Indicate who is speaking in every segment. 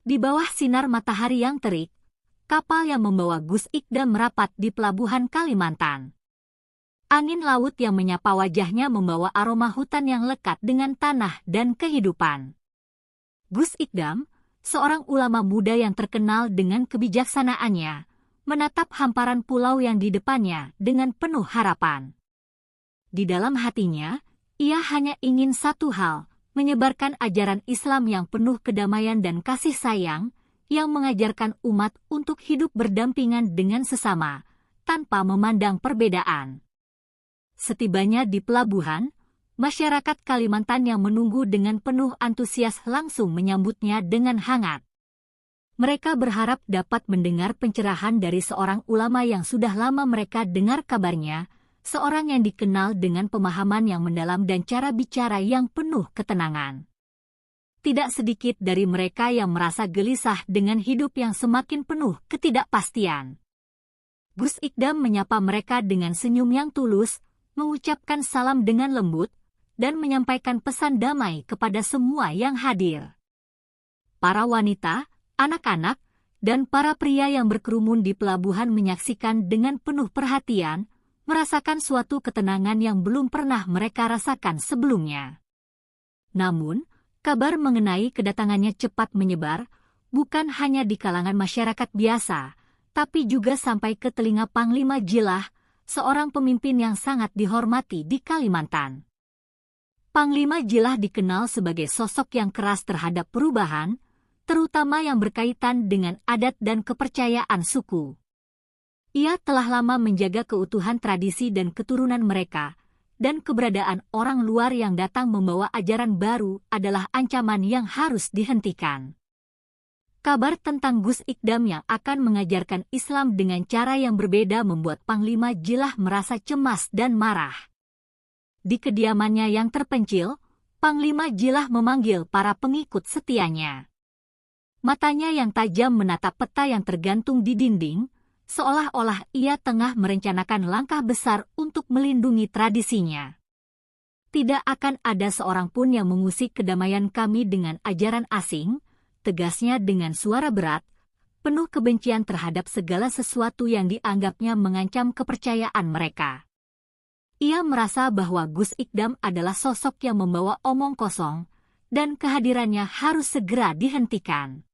Speaker 1: Di bawah sinar matahari yang terik, kapal yang membawa Gus Ikdam merapat di pelabuhan Kalimantan. Angin laut yang menyapa wajahnya membawa aroma hutan yang lekat dengan tanah dan kehidupan. Gus Ikdam, seorang ulama muda yang terkenal dengan kebijaksanaannya, menatap hamparan pulau yang di depannya dengan penuh harapan. Di dalam hatinya, ia hanya ingin satu hal, menyebarkan ajaran Islam yang penuh kedamaian dan kasih sayang, yang mengajarkan umat untuk hidup berdampingan dengan sesama, tanpa memandang perbedaan. Setibanya di pelabuhan, masyarakat Kalimantan yang menunggu dengan penuh antusias langsung menyambutnya dengan hangat. Mereka berharap dapat mendengar pencerahan dari seorang ulama yang sudah lama mereka dengar kabarnya, seorang yang dikenal dengan pemahaman yang mendalam dan cara bicara yang penuh ketenangan. Tidak sedikit dari mereka yang merasa gelisah dengan hidup yang semakin penuh ketidakpastian. Gus Ikdam menyapa mereka dengan senyum yang tulus, mengucapkan salam dengan lembut, dan menyampaikan pesan damai kepada semua yang hadir. Para wanita, anak-anak, dan para pria yang berkerumun di pelabuhan menyaksikan dengan penuh perhatian, merasakan suatu ketenangan yang belum pernah mereka rasakan sebelumnya. Namun, kabar mengenai kedatangannya cepat menyebar, bukan hanya di kalangan masyarakat biasa, tapi juga sampai ke telinga Panglima Jilah, seorang pemimpin yang sangat dihormati di Kalimantan. Panglima Jilah dikenal sebagai sosok yang keras terhadap perubahan, terutama yang berkaitan dengan adat dan kepercayaan suku. Ia telah lama menjaga keutuhan tradisi dan keturunan mereka, dan keberadaan orang luar yang datang membawa ajaran baru adalah ancaman yang harus dihentikan. Kabar tentang Gus Ikdam yang akan mengajarkan Islam dengan cara yang berbeda membuat Panglima Jilah merasa cemas dan marah. Di kediamannya yang terpencil, Panglima Jilah memanggil para pengikut setianya. Matanya yang tajam menatap peta yang tergantung di dinding, seolah-olah ia tengah merencanakan langkah besar untuk melindungi tradisinya. Tidak akan ada seorang pun yang mengusik kedamaian kami dengan ajaran asing, tegasnya dengan suara berat, penuh kebencian terhadap segala sesuatu yang dianggapnya mengancam kepercayaan mereka. Ia merasa bahwa Gus Ikdam adalah sosok yang membawa omong kosong, dan kehadirannya harus segera dihentikan.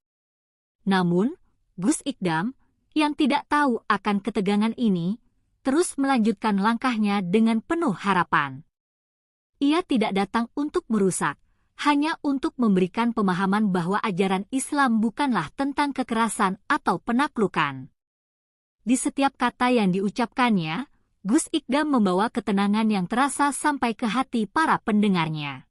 Speaker 1: Namun, Gus Ikdam, yang tidak tahu akan ketegangan ini, terus melanjutkan langkahnya dengan penuh harapan. Ia tidak datang untuk merusak, hanya untuk memberikan pemahaman bahwa ajaran Islam bukanlah tentang kekerasan atau penaklukan. Di setiap kata yang diucapkannya, Gus Ikdam membawa ketenangan yang terasa sampai ke hati para pendengarnya.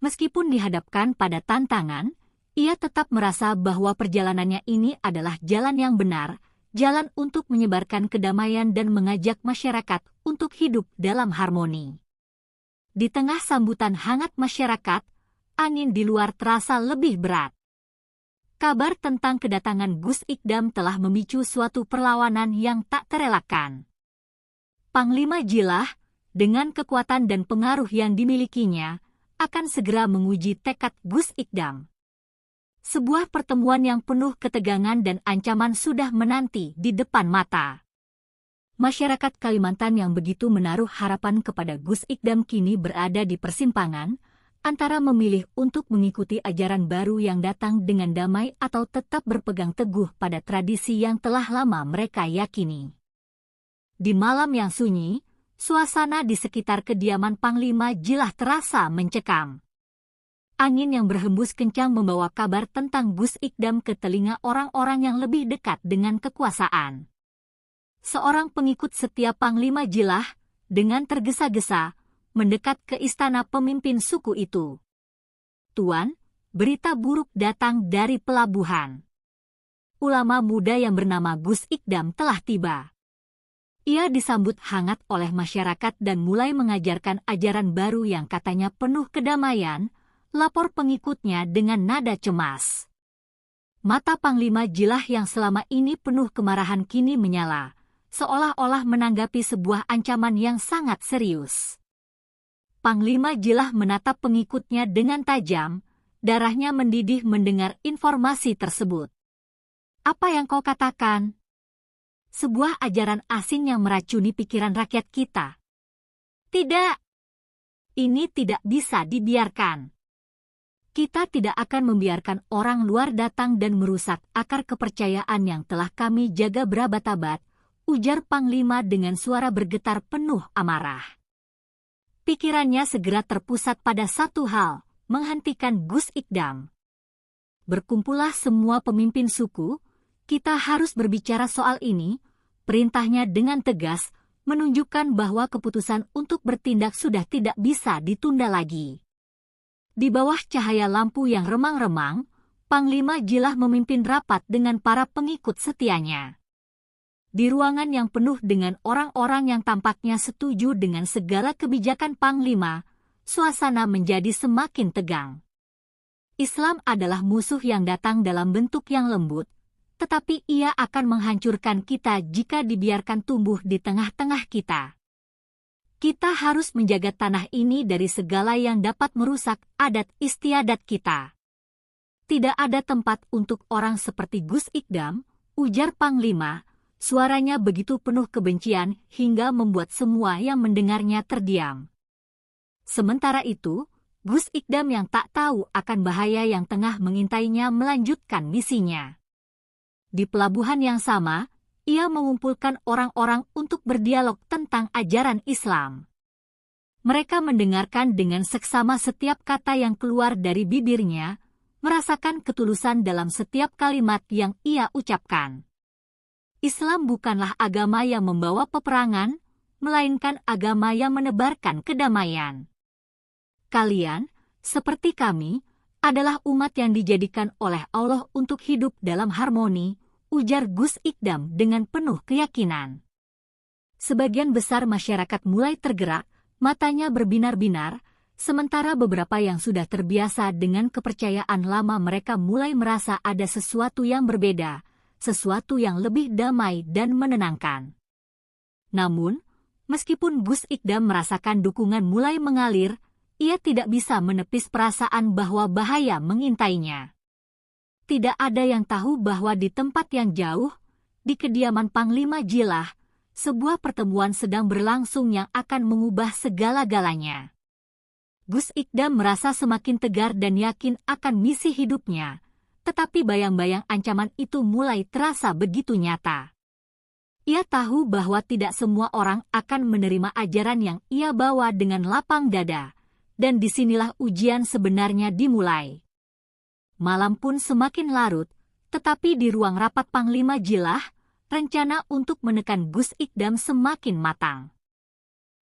Speaker 1: Meskipun dihadapkan pada tantangan, ia tetap merasa bahwa perjalanannya ini adalah jalan yang benar, jalan untuk menyebarkan kedamaian dan mengajak masyarakat untuk hidup dalam harmoni. Di tengah sambutan hangat masyarakat, angin di luar terasa lebih berat. Kabar tentang kedatangan Gus Ikdam telah memicu suatu perlawanan yang tak terelakkan. Panglima Jilah, dengan kekuatan dan pengaruh yang dimilikinya, akan segera menguji tekad Gus Ikdam. Sebuah pertemuan yang penuh ketegangan dan ancaman sudah menanti di depan mata. Masyarakat Kalimantan yang begitu menaruh harapan kepada Gus Ikdam kini berada di persimpangan, antara memilih untuk mengikuti ajaran baru yang datang dengan damai atau tetap berpegang teguh pada tradisi yang telah lama mereka yakini. Di malam yang sunyi, suasana di sekitar kediaman Panglima Jilah terasa mencekam. Angin yang berhembus kencang membawa kabar tentang Gus Ikdam ke telinga orang-orang yang lebih dekat dengan kekuasaan. Seorang pengikut setia Panglima Jilah, dengan tergesa-gesa, mendekat ke istana pemimpin suku itu. "Tuan, berita buruk datang dari pelabuhan. Ulama muda yang bernama Gus Ikdam telah tiba." Ia disambut hangat oleh masyarakat dan mulai mengajarkan ajaran baru yang katanya penuh kedamaian, lapor pengikutnya dengan nada cemas. Mata Panglima Jilah yang selama ini penuh kemarahan kini menyala, seolah-olah menanggapi sebuah ancaman yang sangat serius. Panglima Jilah menatap pengikutnya dengan tajam, Darahnya mendidih mendengar informasi tersebut. Apa yang kau katakan? Sebuah ajaran asing yang meracuni pikiran rakyat kita. Tidak. Ini tidak bisa dibiarkan. Kita tidak akan membiarkan orang luar datang dan merusak akar kepercayaan yang telah kami jaga berabad-abad, ujar Panglima dengan suara bergetar penuh amarah. Pikirannya segera terpusat pada satu hal, menghentikan Gus Ikdam. Berkumpullah semua pemimpin suku, kita harus berbicara soal ini, perintahnya dengan tegas, menunjukkan bahwa keputusan untuk bertindak sudah tidak bisa ditunda lagi. Di bawah cahaya lampu yang remang-remang, Panglima Jilah memimpin rapat dengan para pengikut setianya. Di ruangan yang penuh dengan orang-orang yang tampaknya setuju dengan segala kebijakan Panglima, suasana menjadi semakin tegang. Islam adalah musuh yang datang dalam bentuk yang lembut, tetapi ia akan menghancurkan kita jika dibiarkan tumbuh di tengah-tengah kita. Kita harus menjaga tanah ini dari segala yang dapat merusak adat istiadat kita. Tidak ada tempat untuk orang seperti Gus Ikdam, ujar Panglima. Suaranya begitu penuh kebencian hingga membuat semua yang mendengarnya terdiam. Sementara itu, Gus Ikdam yang tak tahu akan bahaya yang tengah mengintainya melanjutkan misinya. Di pelabuhan yang sama, ia mengumpulkan orang-orang untuk berdialog tentang ajaran Islam. Mereka mendengarkan dengan seksama setiap kata yang keluar dari bibirnya, merasakan ketulusan dalam setiap kalimat yang ia ucapkan. Islam bukanlah agama yang membawa peperangan, melainkan agama yang menebarkan kedamaian. Kalian, seperti kami, adalah umat yang dijadikan oleh Allah untuk hidup dalam harmoni, ujar Gus Ikdam dengan penuh keyakinan. Sebagian besar masyarakat mulai tergerak, matanya berbinar-binar, sementara beberapa yang sudah terbiasa dengan kepercayaan lama mereka mulai merasa ada sesuatu yang berbeda, sesuatu yang lebih damai dan menenangkan. Namun, meskipun Gus Ikdam merasakan dukungan mulai mengalir, ia tidak bisa menepis perasaan bahwa bahaya mengintainya. Tidak ada yang tahu bahwa di tempat yang jauh, di kediaman Panglima Jilah, sebuah pertemuan sedang berlangsung yang akan mengubah segala-galanya. Gus Ikdam merasa semakin tegar dan yakin akan misi hidupnya, tetapi bayang-bayang ancaman itu mulai terasa begitu nyata. Ia tahu bahwa tidak semua orang akan menerima ajaran yang ia bawa dengan lapang dada, dan disinilah ujian sebenarnya dimulai. Malam pun semakin larut, tetapi di ruang rapat Panglima Jilah, rencana untuk menekan Gus Ikdam semakin matang.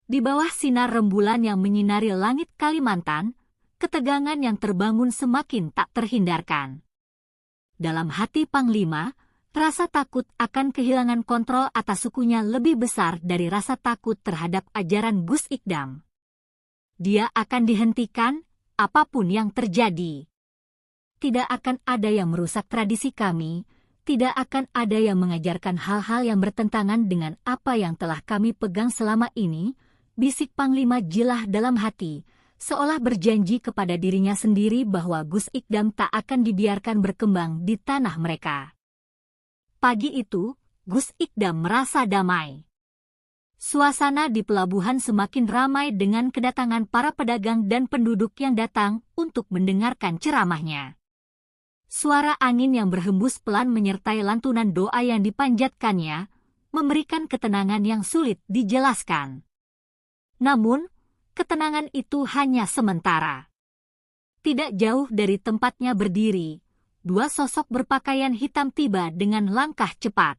Speaker 1: Di bawah sinar rembulan yang menyinari langit Kalimantan, ketegangan yang terbangun semakin tak terhindarkan. Dalam hati Panglima, rasa takut akan kehilangan kontrol atas sukunya lebih besar dari rasa takut terhadap ajaran Gus Ikdam. Dia akan dihentikan, apapun yang terjadi. Tidak akan ada yang merusak tradisi kami, tidak akan ada yang mengajarkan hal-hal yang bertentangan dengan apa yang telah kami pegang selama ini, bisik Panglima Jilah dalam hati, seolah berjanji kepada dirinya sendiri bahwa Gus Ikdam tak akan dibiarkan berkembang di tanah mereka. Pagi itu, Gus Ikdam merasa damai. Suasana di pelabuhan semakin ramai dengan kedatangan para pedagang dan penduduk yang datang untuk mendengarkan ceramahnya. Suara angin yang berhembus pelan menyertai lantunan doa yang dipanjatkannya, memberikan ketenangan yang sulit dijelaskan. Namun, ketenangan itu hanya sementara. Tidak jauh dari tempatnya berdiri, dua sosok berpakaian hitam tiba dengan langkah cepat.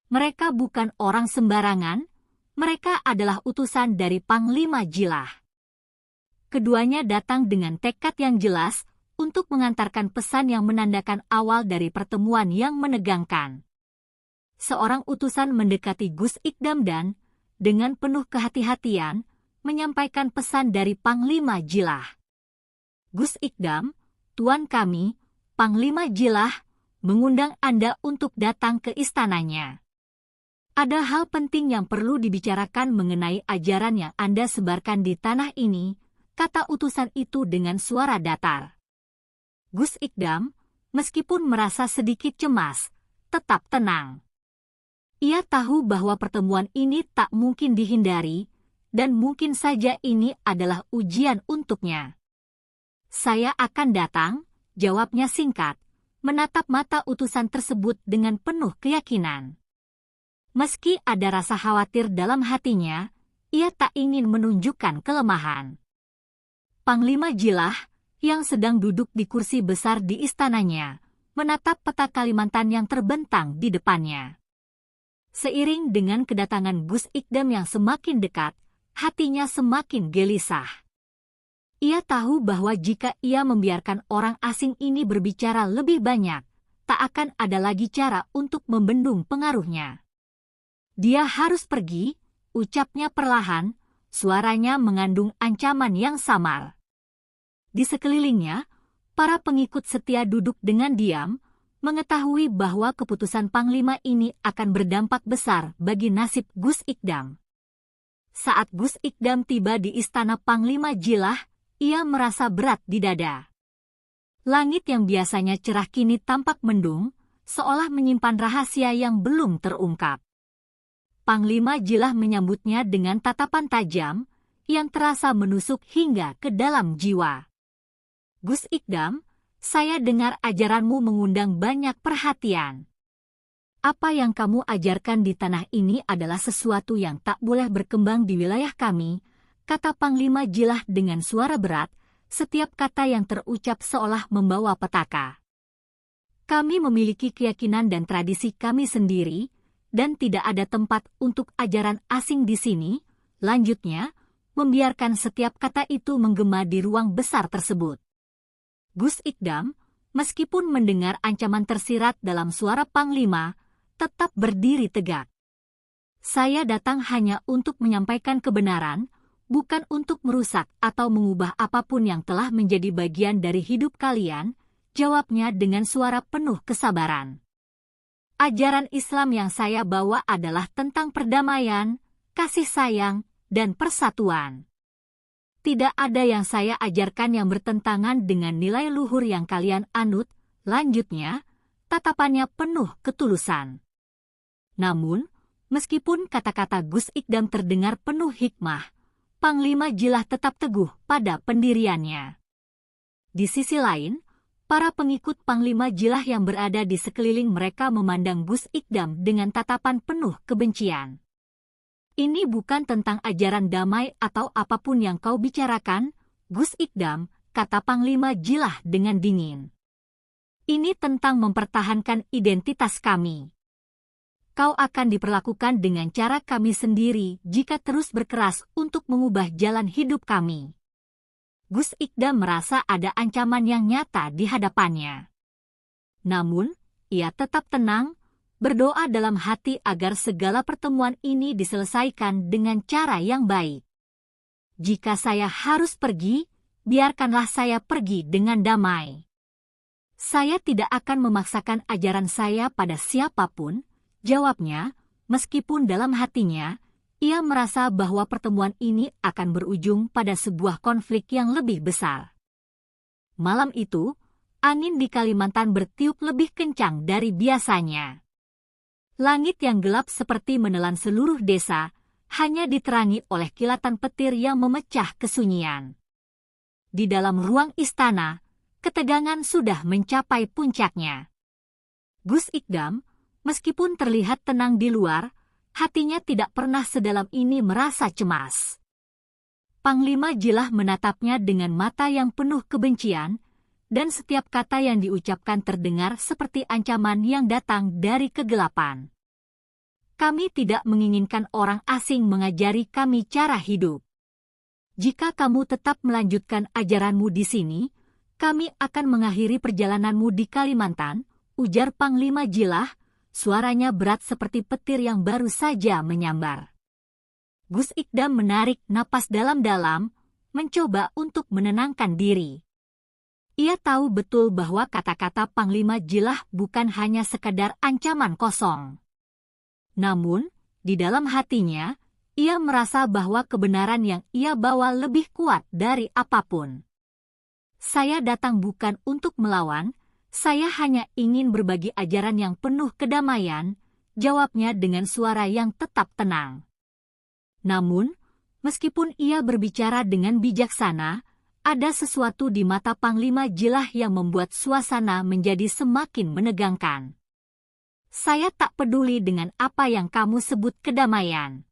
Speaker 1: Mereka bukan orang sembarangan, mereka adalah utusan dari Panglima Jilah. Keduanya datang dengan tekad yang jelas untuk mengantarkan pesan yang menandakan awal dari pertemuan yang menegangkan. Seorang utusan mendekati Gus Ikdam dan, dengan penuh kehati-hatian, menyampaikan pesan dari Panglima Jilah. Gus Ikdam, Tuan kami, Panglima Jilah, mengundang Anda untuk datang ke istananya. Ada hal penting yang perlu dibicarakan mengenai ajaran yang Anda sebarkan di tanah ini, kata utusan itu dengan suara datar. Gus Ikdam, meskipun merasa sedikit cemas, tetap tenang. Ia tahu bahwa pertemuan ini tak mungkin dihindari, dan mungkin saja ini adalah ujian untuknya. Saya akan datang, jawabnya singkat, menatap mata utusan tersebut dengan penuh keyakinan. Meski ada rasa khawatir dalam hatinya, ia tak ingin menunjukkan kelemahan. Panglima Jilah, yang sedang duduk di kursi besar di istananya, menatap peta Kalimantan yang terbentang di depannya. Seiring dengan kedatangan Gus Ikdam yang semakin dekat, hatinya semakin gelisah. Ia tahu bahwa jika ia membiarkan orang asing ini berbicara lebih banyak, tak akan ada lagi cara untuk membendung pengaruhnya. Dia harus pergi, ucapnya perlahan, suaranya mengandung ancaman yang samar. Di sekelilingnya, para pengikut setia duduk dengan diam, mengetahui bahwa keputusan Panglima ini akan berdampak besar bagi nasib Gus Ikdam. Saat Gus Ikdam tiba di istana Panglima Jilah, ia merasa berat di dada. Langit yang biasanya cerah kini tampak mendung, seolah menyimpan rahasia yang belum terungkap. Panglima Jilah menyambutnya dengan tatapan tajam, yang terasa menusuk hingga ke dalam jiwa. Gus Ikdam, saya dengar ajaranmu mengundang banyak perhatian. Apa yang kamu ajarkan di tanah ini adalah sesuatu yang tak boleh berkembang di wilayah kami, kata Panglima Jilah dengan suara berat, setiap kata yang terucap seolah membawa petaka. Kami memiliki keyakinan dan tradisi kami sendiri, dan tidak ada tempat untuk ajaran asing di sini, lanjutnya, membiarkan setiap kata itu menggema di ruang besar tersebut. Gus Ikdam, meskipun mendengar ancaman tersirat dalam suara Panglima, tetap berdiri tegak. Saya datang hanya untuk menyampaikan kebenaran, bukan untuk merusak atau mengubah apapun yang telah menjadi bagian dari hidup kalian, jawabnya dengan suara penuh kesabaran. Ajaran Islam yang saya bawa adalah tentang perdamaian, kasih sayang, dan persatuan. Tidak ada yang saya ajarkan yang bertentangan dengan nilai luhur yang kalian anut, lanjutnya, tatapannya penuh ketulusan. Namun, meskipun kata-kata Gus Ikdam terdengar penuh hikmah, Panglima Jilah tetap teguh pada pendiriannya. Di sisi lain, para pengikut Panglima Jilah yang berada di sekeliling mereka memandang Gus Ikdam dengan tatapan penuh kebencian. Ini bukan tentang ajaran damai atau apapun yang kau bicarakan, Gus Ikdam, kata Panglima Jilah dengan dingin. Ini tentang mempertahankan identitas kami. Kau akan diperlakukan dengan cara kami sendiri jika terus berkeras untuk mengubah jalan hidup kami. Gus Ikdam merasa ada ancaman yang nyata di hadapannya. Namun, ia tetap tenang, berdoa dalam hati agar segala pertemuan ini diselesaikan dengan cara yang baik. Jika saya harus pergi, biarkanlah saya pergi dengan damai. Saya tidak akan memaksakan ajaran saya pada siapapun, jawabnya, meskipun dalam hatinya, ia merasa bahwa pertemuan ini akan berujung pada sebuah konflik yang lebih besar. Malam itu, angin di Kalimantan bertiup lebih kencang dari biasanya. Langit yang gelap seperti menelan seluruh desa, hanya diterangi oleh kilatan petir yang memecah kesunyian. Di dalam ruang istana, ketegangan sudah mencapai puncaknya. Gus Ikdam, meskipun terlihat tenang di luar, hatinya tidak pernah sedalam ini merasa cemas. Panglima Jilah menatapnya dengan mata yang penuh kebencian, dan setiap kata yang diucapkan terdengar seperti ancaman yang datang dari kegelapan. Kami tidak menginginkan orang asing mengajari kami cara hidup. Jika kamu tetap melanjutkan ajaranmu di sini, kami akan mengakhiri perjalananmu di Kalimantan, ujar Panglima Jilah, suaranya berat seperti petir yang baru saja menyambar. Gus Ikdam menarik napas dalam-dalam, mencoba untuk menenangkan diri. Ia tahu betul bahwa kata-kata Panglima Jilah bukan hanya sekadar ancaman kosong. Namun, di dalam hatinya, ia merasa bahwa kebenaran yang ia bawa lebih kuat dari apapun. Saya datang bukan untuk melawan, saya hanya ingin berbagi ajaran yang penuh kedamaian, jawabnya dengan suara yang tetap tenang. Namun, meskipun ia berbicara dengan bijaksana, ada sesuatu di mata Panglima Jilah yang membuat suasana menjadi semakin menegangkan. Saya tak peduli dengan apa yang kamu sebut kedamaian.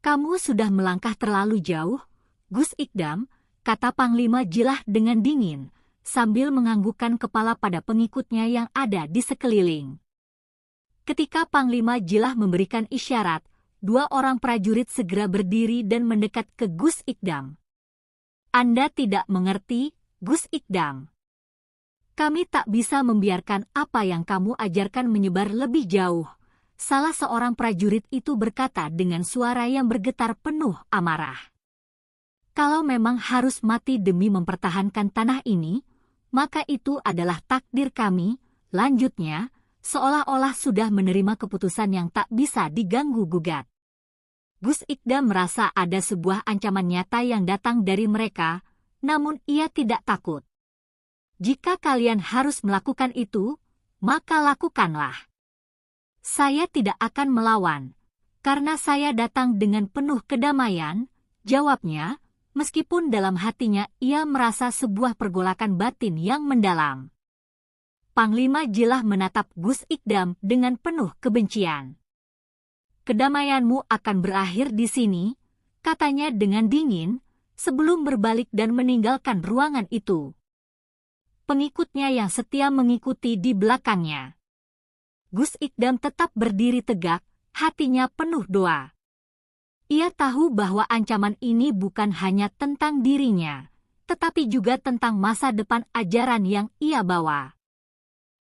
Speaker 1: Kamu sudah melangkah terlalu jauh, Gus Ikdam, kata Panglima Jilah dengan dingin, sambil menganggukkan kepala pada pengikutnya yang ada di sekeliling. Ketika Panglima Jilah memberikan isyarat, 2 orang prajurit segera berdiri dan mendekat ke Gus Ikdam. Anda tidak mengerti, Gus Ikdam. Kami tak bisa membiarkan apa yang kamu ajarkan menyebar lebih jauh. Salah seorang prajurit itu berkata dengan suara yang bergetar penuh amarah. Kalau memang harus mati demi mempertahankan tanah ini, maka itu adalah takdir kami. Lanjutnya, seolah-olah sudah menerima keputusan yang tak bisa diganggu-gugat. Gus Ikdam merasa ada sebuah ancaman nyata yang datang dari mereka, namun ia tidak takut. Jika kalian harus melakukan itu, maka lakukanlah. Saya tidak akan melawan, karena saya datang dengan penuh kedamaian, jawabnya, meskipun dalam hatinya ia merasa sebuah pergolakan batin yang mendalam. Panglima Jilah menatap Gus Ikdam dengan penuh kebencian. Kedamaianmu akan berakhir di sini, katanya dengan dingin, sebelum berbalik dan meninggalkan ruangan itu. Pengikutnya yang setia mengikuti di belakangnya. Gus Ikdam tetap berdiri tegak, hatinya penuh doa. Ia tahu bahwa ancaman ini bukan hanya tentang dirinya, tetapi juga tentang masa depan ajaran yang ia bawa.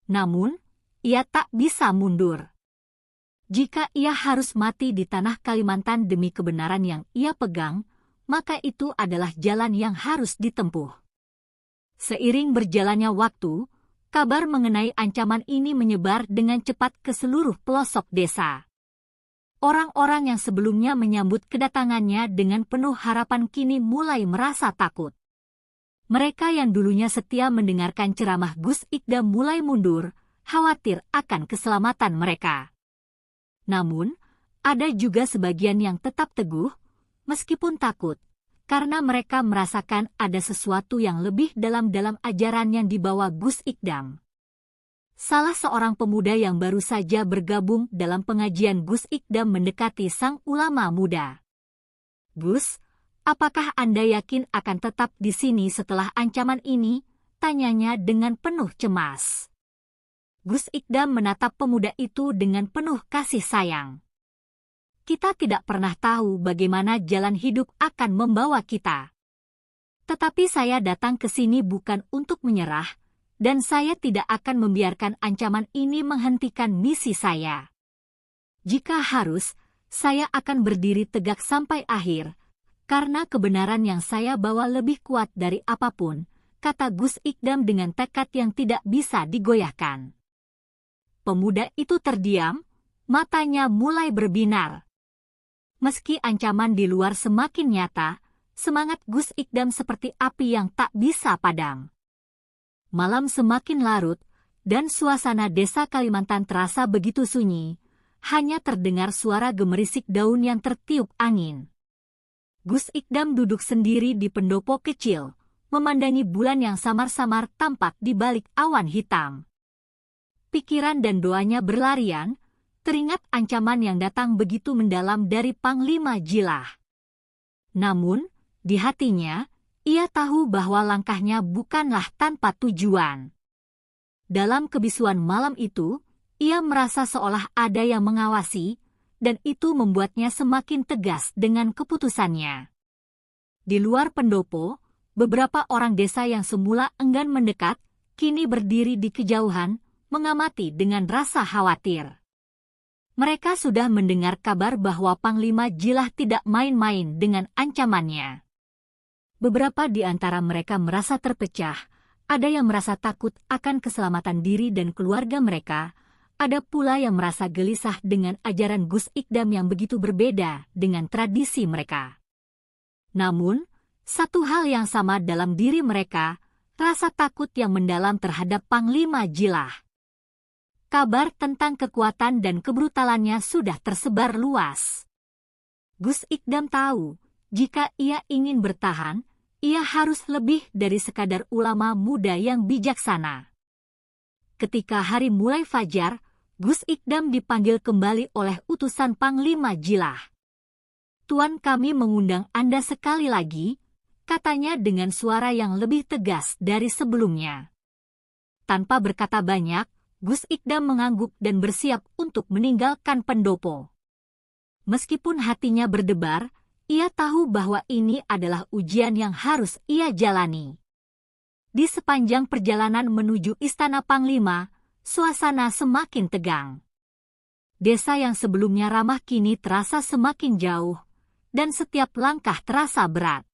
Speaker 1: Namun, ia tak bisa mundur. Jika ia harus mati di tanah Kalimantan demi kebenaran yang ia pegang, maka itu adalah jalan yang harus ditempuh. Seiring berjalannya waktu, kabar mengenai ancaman ini menyebar dengan cepat ke seluruh pelosok desa. Orang-orang yang sebelumnya menyambut kedatangannya dengan penuh harapan kini mulai merasa takut. Mereka yang dulunya setia mendengarkan ceramah Gus Ikdam mulai mundur, khawatir akan keselamatan mereka. Namun, ada juga sebagian yang tetap teguh, meskipun takut, karena mereka merasakan ada sesuatu yang lebih dalam ajaran yang dibawa Gus Ikdam. Salah seorang pemuda yang baru saja bergabung dalam pengajian Gus Ikdam mendekati sang ulama muda. Gus, apakah Anda yakin akan tetap di sini setelah ancaman ini? Tanyanya dengan penuh cemas. Gus Ikdam menatap pemuda itu dengan penuh kasih sayang. Kita tidak pernah tahu bagaimana jalan hidup akan membawa kita. Tetapi saya datang ke sini bukan untuk menyerah, dan saya tidak akan membiarkan ancaman ini menghentikan misi saya. Jika harus, saya akan berdiri tegak sampai akhir, karena kebenaran yang saya bawa lebih kuat dari apapun, kata Gus Ikdam dengan tekad yang tidak bisa digoyahkan. Pemuda itu terdiam, matanya mulai berbinar. Meski ancaman di luar semakin nyata, semangat Gus Ikdam seperti api yang tak bisa padam. Malam semakin larut, dan suasana desa Kalimantan terasa begitu sunyi, hanya terdengar suara gemerisik daun yang tertiup angin. Gus Ikdam duduk sendiri di pendopo kecil, memandangi bulan yang samar-samar tampak di balik awan hitam. Pikiran dan doanya berlarian, teringat ancaman yang datang begitu mendalam dari Panglima Jilah. Namun, di hatinya, ia tahu bahwa langkahnya bukanlah tanpa tujuan. Dalam kebisuan malam itu, ia merasa seolah ada yang mengawasi, dan itu membuatnya semakin tegas dengan keputusannya. Di luar pendopo, beberapa orang desa yang semula enggan mendekat, kini berdiri di kejauhan, mengamati dengan rasa khawatir. Mereka sudah mendengar kabar bahwa Panglima Jilah tidak main-main dengan ancamannya. Beberapa di antara mereka merasa terpecah, ada yang merasa takut akan keselamatan diri dan keluarga mereka, ada pula yang merasa gelisah dengan ajaran Gus Ikdam yang begitu berbeda dengan tradisi mereka. Namun, satu hal yang sama dalam diri mereka, rasa takut yang mendalam terhadap Panglima Jilah. Kabar tentang kekuatan dan kebrutalannya sudah tersebar luas. Gus Ikdam tahu, jika ia ingin bertahan, ia harus lebih dari sekadar ulama muda yang bijaksana. Ketika hari mulai fajar, Gus Ikdam dipanggil kembali oleh utusan Panglima Jilah. "Tuan, kami mengundang Anda sekali lagi," katanya dengan suara yang lebih tegas dari sebelumnya. Tanpa berkata banyak, Gus Ikdam mengangguk dan bersiap untuk meninggalkan pendopo. Meskipun hatinya berdebar, ia tahu bahwa ini adalah ujian yang harus ia jalani. Di sepanjang perjalanan menuju Istana Panglima, suasana semakin tegang. Desa yang sebelumnya ramah kini terasa semakin jauh, dan setiap langkah terasa berat.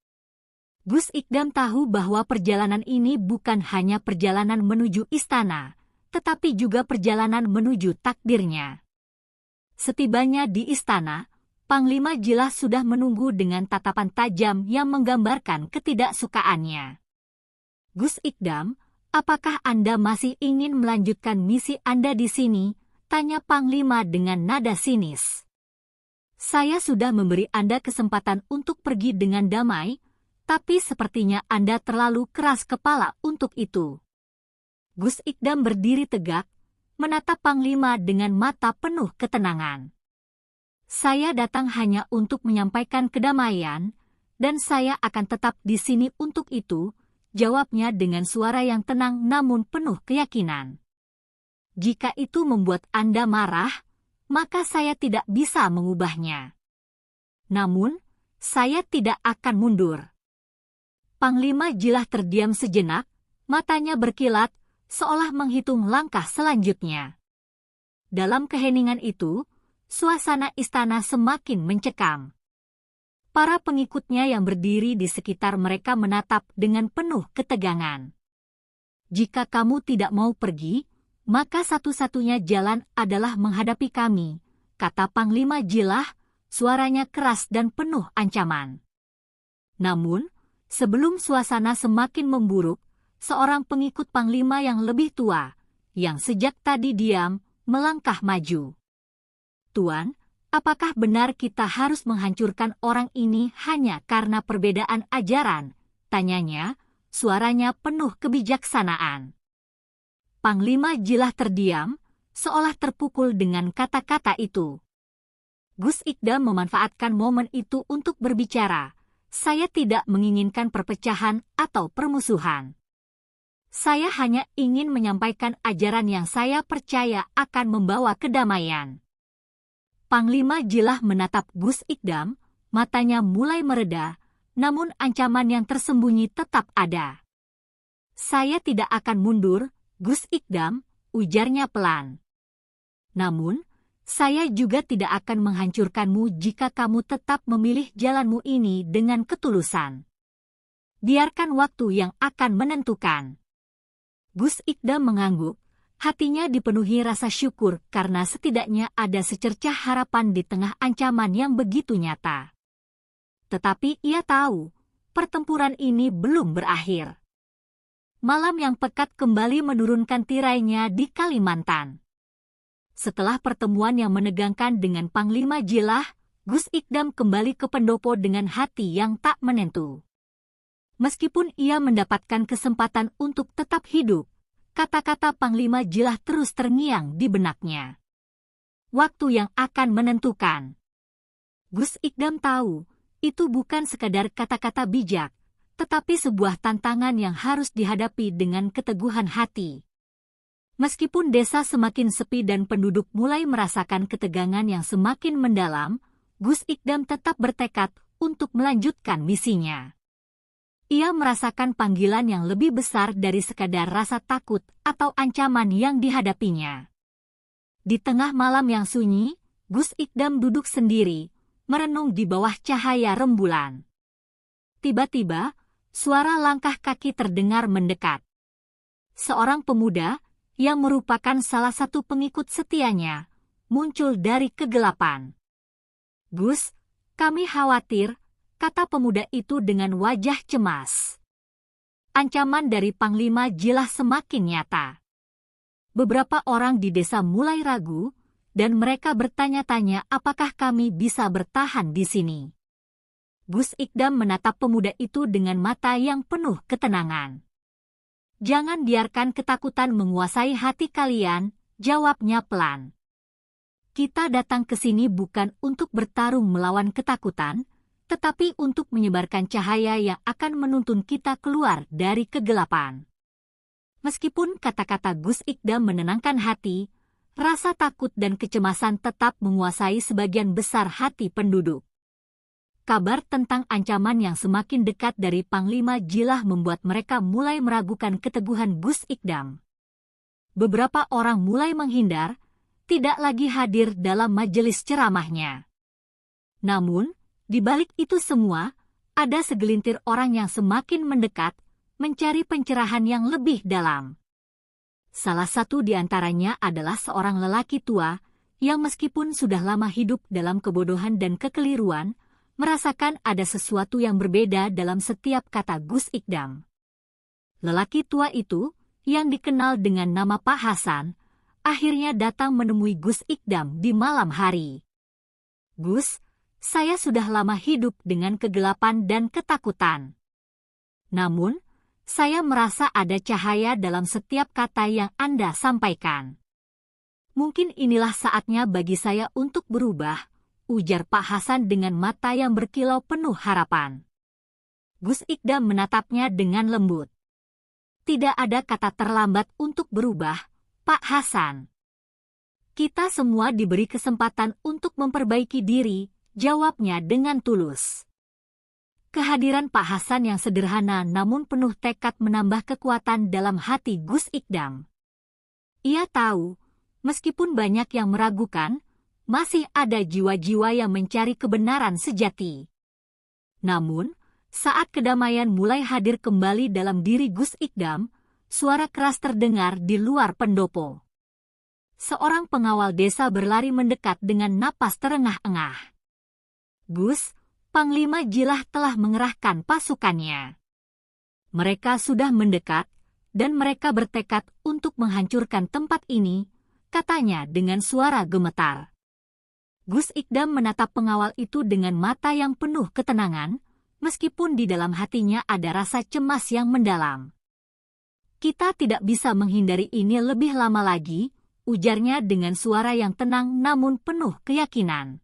Speaker 1: Gus Ikdam tahu bahwa perjalanan ini bukan hanya perjalanan menuju istana, tetapi juga perjalanan menuju takdirnya. Setibanya di istana, Panglima Jilah sudah menunggu dengan tatapan tajam yang menggambarkan ketidaksukaannya. "Gus Ikdam, apakah Anda masih ingin melanjutkan misi Anda di sini?" tanya Panglima dengan nada sinis. "Saya sudah memberi Anda kesempatan untuk pergi dengan damai, tapi sepertinya Anda terlalu keras kepala untuk itu." Gus Ikdam berdiri tegak, menatap Panglima dengan mata penuh ketenangan. "Saya datang hanya untuk menyampaikan kedamaian, dan saya akan tetap di sini untuk itu," jawabnya dengan suara yang tenang namun penuh keyakinan. "Jika itu membuat Anda marah, maka saya tidak bisa mengubahnya. Namun, saya tidak akan mundur." Panglima Jilah terdiam sejenak, matanya berkilat, seolah menghitung langkah selanjutnya. Dalam keheningan itu, suasana istana semakin mencekam. Para pengikutnya yang berdiri di sekitar mereka menatap dengan penuh ketegangan. "Jika kamu tidak mau pergi, maka satu-satunya jalan adalah menghadapi kami," kata Panglima Jilah, suaranya keras dan penuh ancaman. Namun, sebelum suasana semakin memburuk, seorang pengikut Panglima yang lebih tua, yang sejak tadi diam, melangkah maju. "Tuan, apakah benar kita harus menghancurkan orang ini hanya karena perbedaan ajaran?" tanyanya, suaranya penuh kebijaksanaan. Panglima Jilah terdiam, seolah terpukul dengan kata-kata itu. Gus Ikdam memanfaatkan momen itu untuk berbicara. "Saya tidak menginginkan perpecahan atau permusuhan. Saya hanya ingin menyampaikan ajaran yang saya percaya akan membawa kedamaian." Panglima Jilah menatap Gus Ikdam, matanya mulai mereda, namun ancaman yang tersembunyi tetap ada. "Saya tidak akan mundur, Gus Ikdam," ujarnya pelan. "Namun, saya juga tidak akan menghancurkanmu jika kamu tetap memilih jalanmu ini dengan ketulusan. Biarkan waktu yang akan menentukan." Gus Ikdam mengangguk, hatinya dipenuhi rasa syukur karena setidaknya ada secercah harapan di tengah ancaman yang begitu nyata. Tetapi ia tahu, pertempuran ini belum berakhir. Malam yang pekat kembali menurunkan tirainya di Kalimantan. Setelah pertemuan yang menegangkan dengan Panglima Jilah, Gus Ikdam kembali ke pendopo dengan hati yang tak menentu. Meskipun ia mendapatkan kesempatan untuk tetap hidup, kata-kata Panglima Jilah terus terngiang di benaknya. Waktu yang akan menentukan. Gus Ikdam tahu, itu bukan sekadar kata-kata bijak, tetapi sebuah tantangan yang harus dihadapi dengan keteguhan hati. Meskipun desa semakin sepi dan penduduk mulai merasakan ketegangan yang semakin mendalam, Gus Ikdam tetap bertekad untuk melanjutkan misinya. Ia merasakan panggilan yang lebih besar dari sekadar rasa takut atau ancaman yang dihadapinya. Di tengah malam yang sunyi, Gus Ikdam duduk sendiri, merenung di bawah cahaya rembulan. Tiba-tiba, suara langkah kaki terdengar mendekat. Seorang pemuda, yang merupakan salah satu pengikut setianya, muncul dari kegelapan. "Gus, kami khawatir," kata pemuda itu dengan wajah cemas. Ancaman dari Panglima Jilah semakin nyata. Beberapa orang di desa mulai ragu, dan mereka bertanya-tanya apakah kami bisa bertahan di sini. Gus Ikdam menatap pemuda itu dengan mata yang penuh ketenangan. "Jangan biarkan ketakutan menguasai hati kalian," jawabnya pelan. "Kita datang ke sini bukan untuk bertarung melawan ketakutan, tetapi untuk menyebarkan cahaya yang akan menuntun kita keluar dari kegelapan." Meskipun kata-kata Gus Ikdam menenangkan hati, rasa takut dan kecemasan tetap menguasai sebagian besar hati penduduk. Kabar tentang ancaman yang semakin dekat dari Panglima Jilah membuat mereka mulai meragukan keteguhan Gus Ikdam. Beberapa orang mulai menghindar, tidak lagi hadir dalam majelis ceramahnya. Namun, di balik itu semua, ada segelintir orang yang semakin mendekat, mencari pencerahan yang lebih dalam. Salah satu di antaranya adalah seorang lelaki tua, yang meskipun sudah lama hidup dalam kebodohan dan kekeliruan, merasakan ada sesuatu yang berbeda dalam setiap kata Gus Ikdam. Lelaki tua itu, yang dikenal dengan nama Pak Hasan, akhirnya datang menemui Gus Ikdam di malam hari. "Gus, saya sudah lama hidup dengan kegelapan dan ketakutan. Namun, saya merasa ada cahaya dalam setiap kata yang Anda sampaikan. Mungkin inilah saatnya bagi saya untuk berubah," ujar Pak Hasan dengan mata yang berkilau penuh harapan. Gus Ikdam menatapnya dengan lembut. "Tidak ada kata terlambat untuk berubah, Pak Hasan. Kita semua diberi kesempatan untuk memperbaiki diri," jawabnya dengan tulus. Kehadiran Pak Hasan yang sederhana namun penuh tekad menambah kekuatan dalam hati Gus Ikdam. Ia tahu, meskipun banyak yang meragukan, masih ada jiwa-jiwa yang mencari kebenaran sejati. Namun, saat kedamaian mulai hadir kembali dalam diri Gus Ikdam, suara keras terdengar di luar pendopo. Seorang pengawal desa berlari mendekat dengan napas terengah-engah. "Gus, Panglima Jilah telah mengerahkan pasukannya. Mereka sudah mendekat, dan mereka bertekad untuk menghancurkan tempat ini," katanya dengan suara gemetar. Gus Ikdam menatap pengawal itu dengan mata yang penuh ketenangan, meskipun di dalam hatinya ada rasa cemas yang mendalam. "Kita tidak bisa menghindari ini lebih lama lagi," ujarnya dengan suara yang tenang namun penuh keyakinan.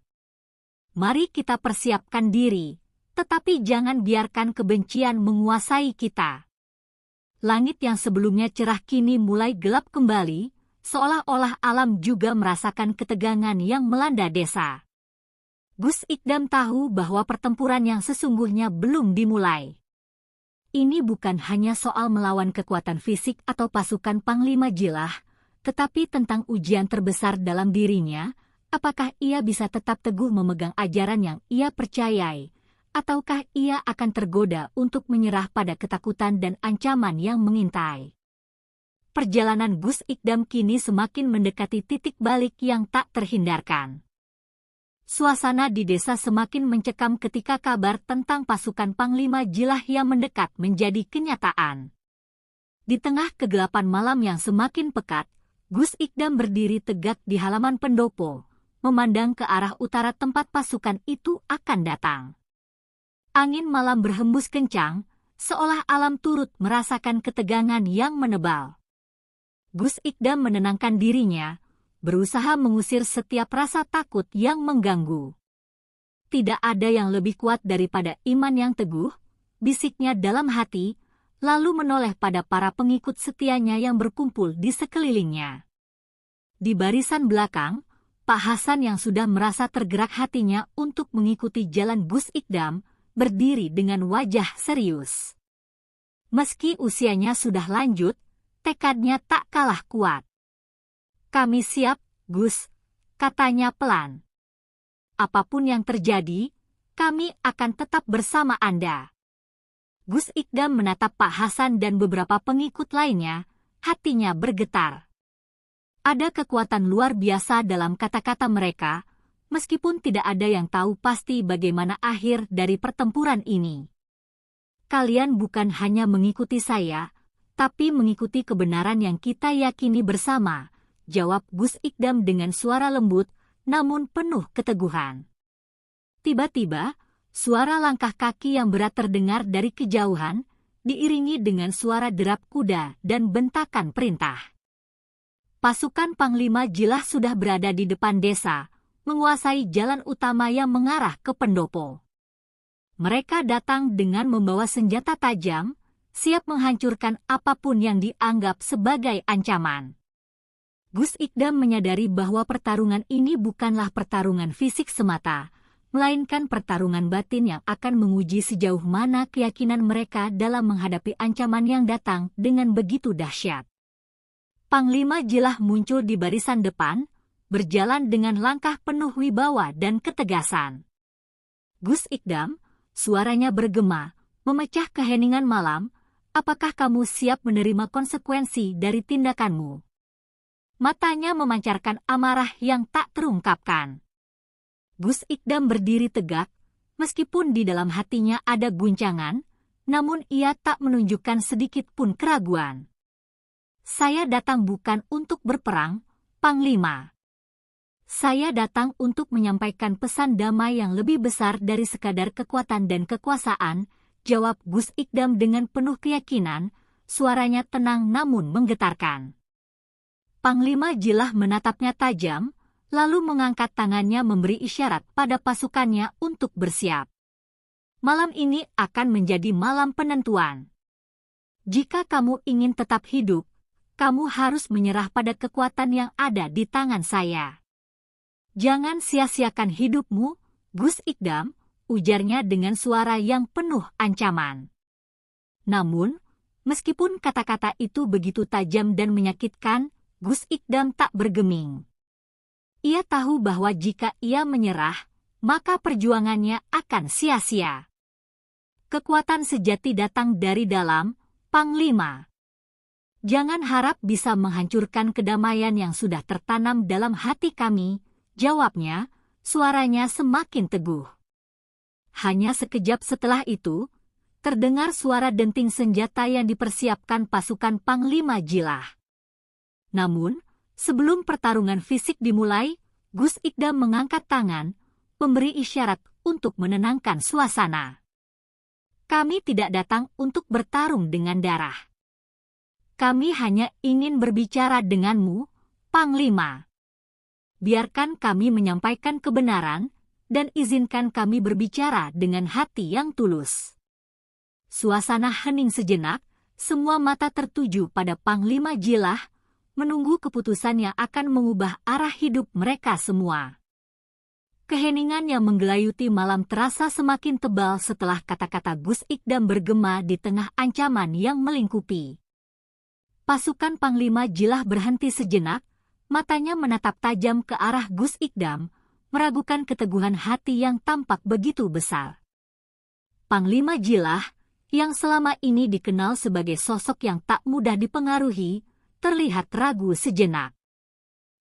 Speaker 1: "Mari kita persiapkan diri, tetapi jangan biarkan kebencian menguasai kita." Langit yang sebelumnya cerah kini mulai gelap kembali, seolah-olah alam juga merasakan ketegangan yang melanda desa. Gus Ikdam tahu bahwa pertempuran yang sesungguhnya belum dimulai. Ini bukan hanya soal melawan kekuatan fisik atau pasukan Panglima Jilah, tetapi tentang ujian terbesar dalam dirinya. Apakah ia bisa tetap teguh memegang ajaran yang ia percayai, ataukah ia akan tergoda untuk menyerah pada ketakutan dan ancaman yang mengintai? Perjalanan Gus Ikdam kini semakin mendekati titik balik yang tak terhindarkan. Suasana di desa semakin mencekam ketika kabar tentang pasukan Panglima Jilah yang mendekat menjadi kenyataan. Di tengah kegelapan malam yang semakin pekat, Gus Ikdam berdiri tegak di halaman pendopo, memandang ke arah utara tempat pasukan itu akan datang. Angin malam berhembus kencang, seolah alam turut merasakan ketegangan yang menebal. Gus Ikdam menenangkan dirinya, berusaha mengusir setiap rasa takut yang mengganggu. "Tidak ada yang lebih kuat daripada iman yang teguh," bisiknya dalam hati, lalu menoleh pada para pengikut setianya yang berkumpul di sekelilingnya. Di barisan belakang, Pak Hasan yang sudah merasa tergerak hatinya untuk mengikuti jalan Gus Ikdam, berdiri dengan wajah serius. Meski usianya sudah lanjut, tekadnya tak kalah kuat. "Kami siap, Gus," katanya pelan. "Apapun yang terjadi, kami akan tetap bersama Anda." Gus Ikdam menatap Pak Hasan dan beberapa pengikut lainnya, hatinya bergetar. Ada kekuatan luar biasa dalam kata-kata mereka, meskipun tidak ada yang tahu pasti bagaimana akhir dari pertempuran ini. kalian bukan hanya mengikuti saya, tapi mengikuti kebenaran yang kita yakini bersama, jawab Gus Ikdam dengan suara lembut, namun penuh keteguhan. Tiba-tiba, suara langkah kaki yang berat terdengar dari kejauhan, diiringi dengan suara derap kuda dan bentakan perintah. Pasukan Panglima Jilah sudah berada di depan desa, menguasai jalan utama yang mengarah ke pendopo. Mereka datang dengan membawa senjata tajam, siap menghancurkan apapun yang dianggap sebagai ancaman. Gus Ikdam menyadari bahwa pertarungan ini bukanlah pertarungan fisik semata, melainkan pertarungan batin yang akan menguji sejauh mana keyakinan mereka dalam menghadapi ancaman yang datang dengan begitu dahsyat. Panglima Jilah muncul di barisan depan, berjalan dengan langkah penuh wibawa dan ketegasan. Gus Ikdam, suaranya bergema, memecah keheningan malam, apakah kamu siap menerima konsekuensi dari tindakanmu? Matanya memancarkan amarah yang tak terungkapkan. Gus Ikdam berdiri tegak, meskipun di dalam hatinya ada guncangan, namun ia tak menunjukkan sedikit pun keraguan. Saya datang bukan untuk berperang, Panglima. Saya datang untuk menyampaikan pesan damai yang lebih besar dari sekadar kekuatan dan kekuasaan, jawab Gus Ikdam dengan penuh keyakinan, suaranya tenang namun menggetarkan. Panglima Jilah menatapnya tajam, lalu mengangkat tangannya memberi isyarat pada pasukannya untuk bersiap. Malam ini akan menjadi malam penentuan. Jika kamu ingin tetap hidup, kamu harus menyerah pada kekuatan yang ada di tangan saya. Jangan sia-siakan hidupmu, Gus Ikdam, ujarnya dengan suara yang penuh ancaman. Namun, meskipun kata-kata itu begitu tajam dan menyakitkan, Gus Ikdam tak bergeming. Ia tahu bahwa jika ia menyerah, maka perjuangannya akan sia-sia. Kekuatan sejati datang dari dalam, Panglima. Jangan harap bisa menghancurkan kedamaian yang sudah tertanam dalam hati kami, jawabnya, suaranya semakin teguh. Hanya sekejap setelah itu, terdengar suara denting senjata yang dipersiapkan pasukan Panglima Jilah. Namun, sebelum pertarungan fisik dimulai, Gus Ikdam mengangkat tangan, memberi isyarat untuk menenangkan suasana. Kami tidak datang untuk bertarung dengan darah. Kami hanya ingin berbicara denganmu, Panglima. Biarkan kami menyampaikan kebenaran, dan izinkan kami berbicara dengan hati yang tulus. Suasana hening sejenak, semua mata tertuju pada Panglima Jilah, menunggu keputusan yang akan mengubah arah hidup mereka semua. Keheningan yang menggelayuti malam terasa semakin tebal setelah kata-kata Gus Ikdam bergema di tengah ancaman yang melingkupi. Pasukan Panglima Jilah berhenti sejenak, matanya menatap tajam ke arah Gus Ikdam, meragukan keteguhan hati yang tampak begitu besar. Panglima Jilah, yang selama ini dikenal sebagai sosok yang tak mudah dipengaruhi, terlihat ragu sejenak.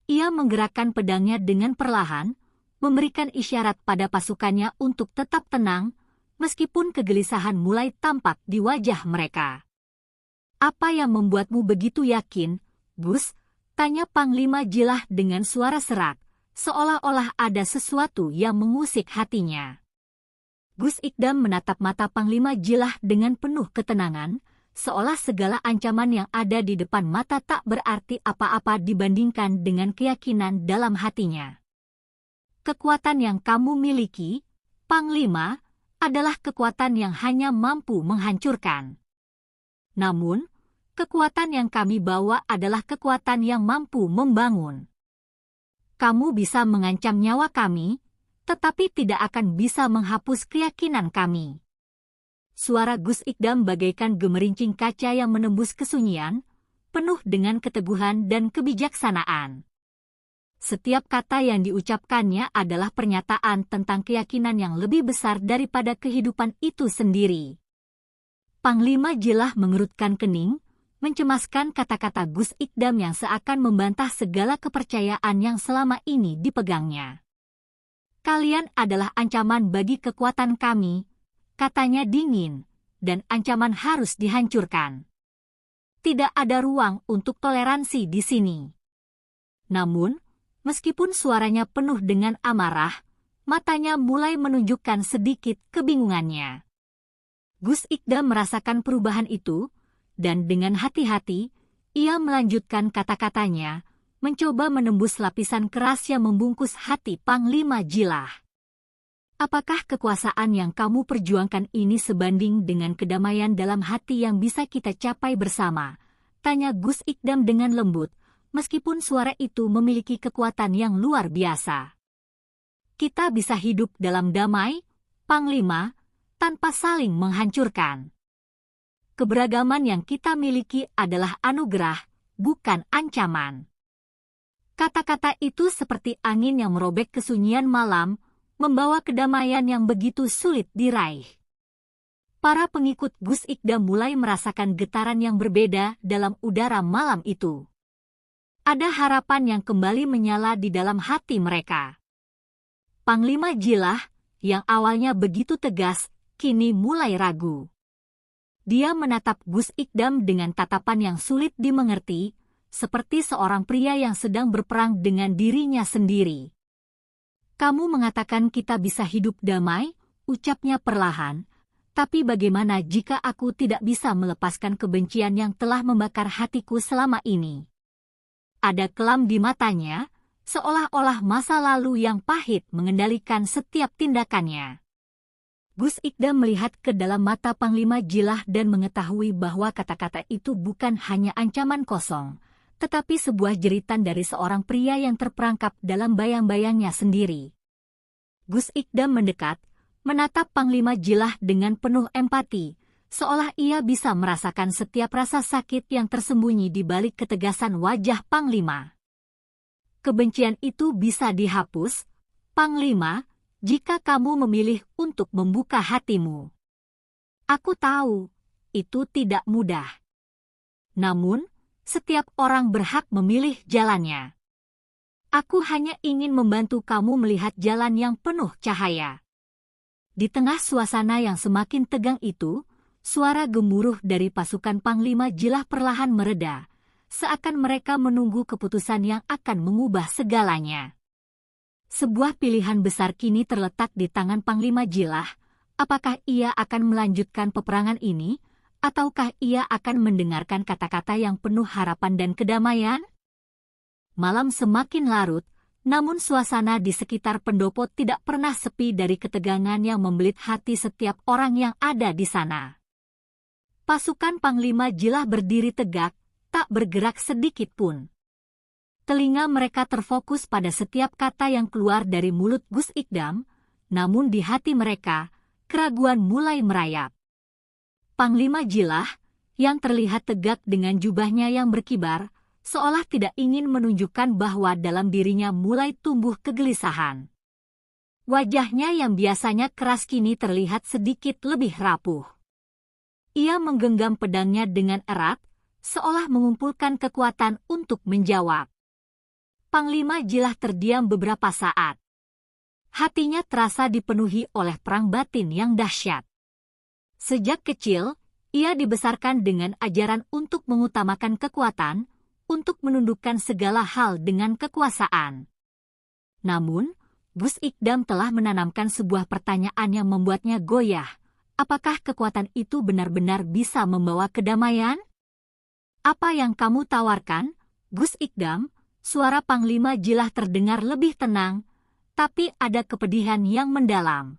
Speaker 1: Ia menggerakkan pedangnya dengan perlahan, memberikan isyarat pada pasukannya untuk tetap tenang, meskipun kegelisahan mulai tampak di wajah mereka. Apa yang membuatmu begitu yakin, Gus? Tanya Panglima Jilah dengan suara serak, seolah-olah ada sesuatu yang mengusik hatinya. Gus Ikdam menatap mata Panglima Jilah dengan penuh ketenangan, seolah segala ancaman yang ada di depan mata tak berarti apa-apa dibandingkan dengan keyakinan dalam hatinya. Kekuatan yang kamu miliki, Panglima, adalah kekuatan yang hanya mampu menghancurkan. Namun, kekuatan yang kami bawa adalah kekuatan yang mampu membangun. Kamu bisa mengancam nyawa kami, tetapi tidak akan bisa menghapus keyakinan kami. Suara Gus Ikdam bagaikan gemerincing kaca yang menembus kesunyian, penuh dengan keteguhan dan kebijaksanaan. Setiap kata yang diucapkannya adalah pernyataan tentang keyakinan yang lebih besar daripada kehidupan itu sendiri. Panglima Jilah mengerutkan kening, mencemaskan kata-kata Gus Ikdam yang seakan membantah segala kepercayaan yang selama ini dipegangnya. Kalian adalah ancaman bagi kekuatan kami, katanya dingin, dan ancaman harus dihancurkan. Tidak ada ruang untuk toleransi di sini. Namun, meskipun suaranya penuh dengan amarah, matanya mulai menunjukkan sedikit kebingungannya. Gus Ikdam merasakan perubahan itu, dan dengan hati-hati, ia melanjutkan kata-katanya, mencoba menembus lapisan keras yang membungkus hati Panglima Jilah. Apakah kekuasaan yang kamu perjuangkan ini sebanding dengan kedamaian dalam hati yang bisa kita capai bersama? Tanya Gus Ikdam dengan lembut, meskipun suara itu memiliki kekuatan yang luar biasa. Kita bisa hidup dalam damai, Panglima, tanpa saling menghancurkan. Keberagaman yang kita miliki adalah anugerah, bukan ancaman. Kata-kata itu seperti angin yang merobek kesunyian malam, membawa kedamaian yang begitu sulit diraih. Para pengikut Gus Ikdam mulai merasakan getaran yang berbeda dalam udara malam itu. Ada harapan yang kembali menyala di dalam hati mereka. Panglima Jilah, yang awalnya begitu tegas, kini mulai ragu. Dia menatap Gus Ikdam dengan tatapan yang sulit dimengerti, seperti seorang pria yang sedang berperang dengan dirinya sendiri. Kamu mengatakan kita bisa hidup damai, ucapnya perlahan, tapi bagaimana jika aku tidak bisa melepaskan kebencian yang telah membakar hatiku selama ini? Ada kelam di matanya, seolah-olah masa lalu yang pahit mengendalikan setiap tindakannya. Gus Ikdam melihat ke dalam mata Panglima Jilah dan mengetahui bahwa kata-kata itu bukan hanya ancaman kosong, tetapi sebuah jeritan dari seorang pria yang terperangkap dalam bayang-bayangnya sendiri. Gus Ikdam mendekat, menatap Panglima Jilah dengan penuh empati, seolah ia bisa merasakan setiap rasa sakit yang tersembunyi di balik ketegasan wajah Panglima. Kebencian itu bisa dihapus, Panglima, jika kamu memilih untuk membuka hatimu. Aku tahu, itu tidak mudah. Namun, setiap orang berhak memilih jalannya. Aku hanya ingin membantu kamu melihat jalan yang penuh cahaya. Di tengah suasana yang semakin tegang itu, suara gemuruh dari pasukan Panglima Jilah perlahan mereda, seakan mereka menunggu keputusan yang akan mengubah segalanya. Sebuah pilihan besar kini terletak di tangan Panglima Jilah. Apakah ia akan melanjutkan peperangan ini, ataukah ia akan mendengarkan kata-kata yang penuh harapan dan kedamaian? Malam semakin larut, namun suasana di sekitar pendopo tidak pernah sepi dari ketegangan yang membelit hati setiap orang yang ada di sana. Pasukan Panglima Jilah berdiri tegak, tak bergerak sedikit pun. Telinga mereka terfokus pada setiap kata yang keluar dari mulut Gus Ikdam, namun di hati mereka, keraguan mulai merayap. Panglima Jilah, yang terlihat tegak dengan jubahnya yang berkibar, seolah tidak ingin menunjukkan bahwa dalam dirinya mulai tumbuh kegelisahan. Wajahnya yang biasanya keras kini terlihat sedikit lebih rapuh. Ia menggenggam pedangnya dengan erat, seolah mengumpulkan kekuatan untuk menjawab. Panglima Jilah terdiam beberapa saat. Hatinya terasa dipenuhi oleh perang batin yang dahsyat. Sejak kecil, ia dibesarkan dengan ajaran untuk mengutamakan kekuatan, untuk menundukkan segala hal dengan kekuasaan. Namun, Gus Ikdam telah menanamkan sebuah pertanyaan yang membuatnya goyah. Apakah kekuatan itu benar-benar bisa membawa kedamaian? Apa yang kamu tawarkan, Gus Ikdam? Suara Panglima Jilah terdengar lebih tenang, tapi ada kepedihan yang mendalam.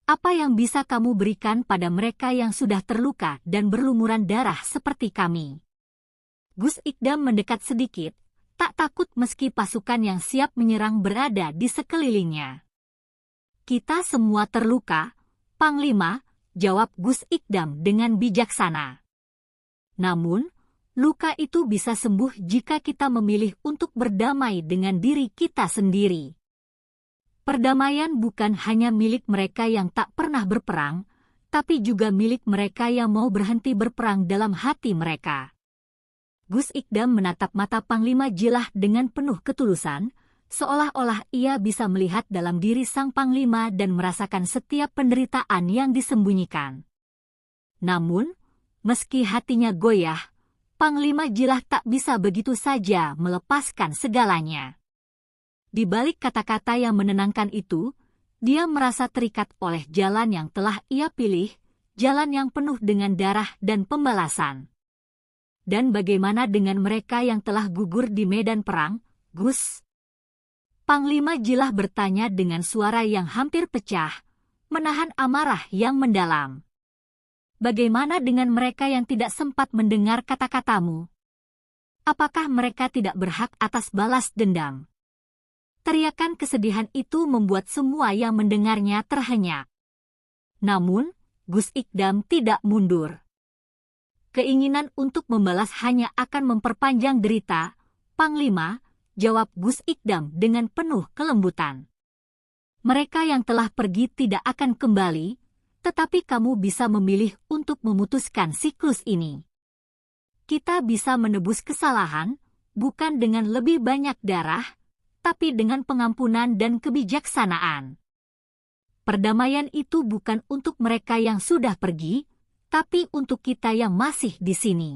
Speaker 1: Apa yang bisa kamu berikan pada mereka yang sudah terluka dan berlumuran darah seperti kami? Gus Ikdam mendekat sedikit, tak takut meski pasukan yang siap menyerang berada di sekelilingnya. Kita semua terluka, Panglima, jawab Gus Ikdam dengan bijaksana. Namun, luka itu bisa sembuh jika kita memilih untuk berdamai dengan diri kita sendiri. Perdamaian bukan hanya milik mereka yang tak pernah berperang, tapi juga milik mereka yang mau berhenti berperang dalam hati mereka. Gus Ikdam menatap mata Panglima Jilah dengan penuh ketulusan, seolah-olah ia bisa melihat dalam diri sang Panglima dan merasakan setiap penderitaan yang disembunyikan. Namun, meski hatinya goyah, Panglima Jilah tak bisa begitu saja melepaskan segalanya. Di balik kata-kata yang menenangkan itu, dia merasa terikat oleh jalan yang telah ia pilih, jalan yang penuh dengan darah dan pembalasan. Dan bagaimana dengan mereka yang telah gugur di medan perang, Gus? Panglima Jilah bertanya dengan suara yang hampir pecah, menahan amarah yang mendalam. Bagaimana dengan mereka yang tidak sempat mendengar kata-katamu? Apakah mereka tidak berhak atas balas dendam? Teriakan kesedihan itu membuat semua yang mendengarnya terhenyak. Namun, Gus Ikdam tidak mundur. Keinginan untuk membalas hanya akan memperpanjang derita, Panglima, jawab Gus Ikdam dengan penuh kelembutan. Mereka yang telah pergi tidak akan kembali, tetapi kamu bisa memilih untuk memutuskan siklus ini. Kita bisa menebus kesalahan, bukan dengan lebih banyak darah, tapi dengan pengampunan dan kebijaksanaan. Perdamaian itu bukan untuk mereka yang sudah pergi, tapi untuk kita yang masih di sini.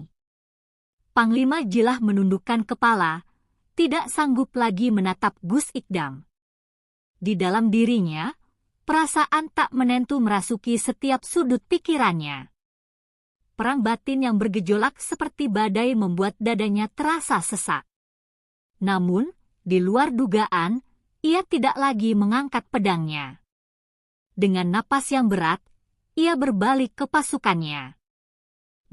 Speaker 1: Panglima Jilah menundukkan kepala, tidak sanggup lagi menatap Gus Ikdam. Di dalam dirinya, perasaan tak menentu merasuki setiap sudut pikirannya. Perang batin yang bergejolak seperti badai membuat dadanya terasa sesak. Namun, di luar dugaan, ia tidak lagi mengangkat pedangnya. Dengan napas yang berat, ia berbalik ke pasukannya.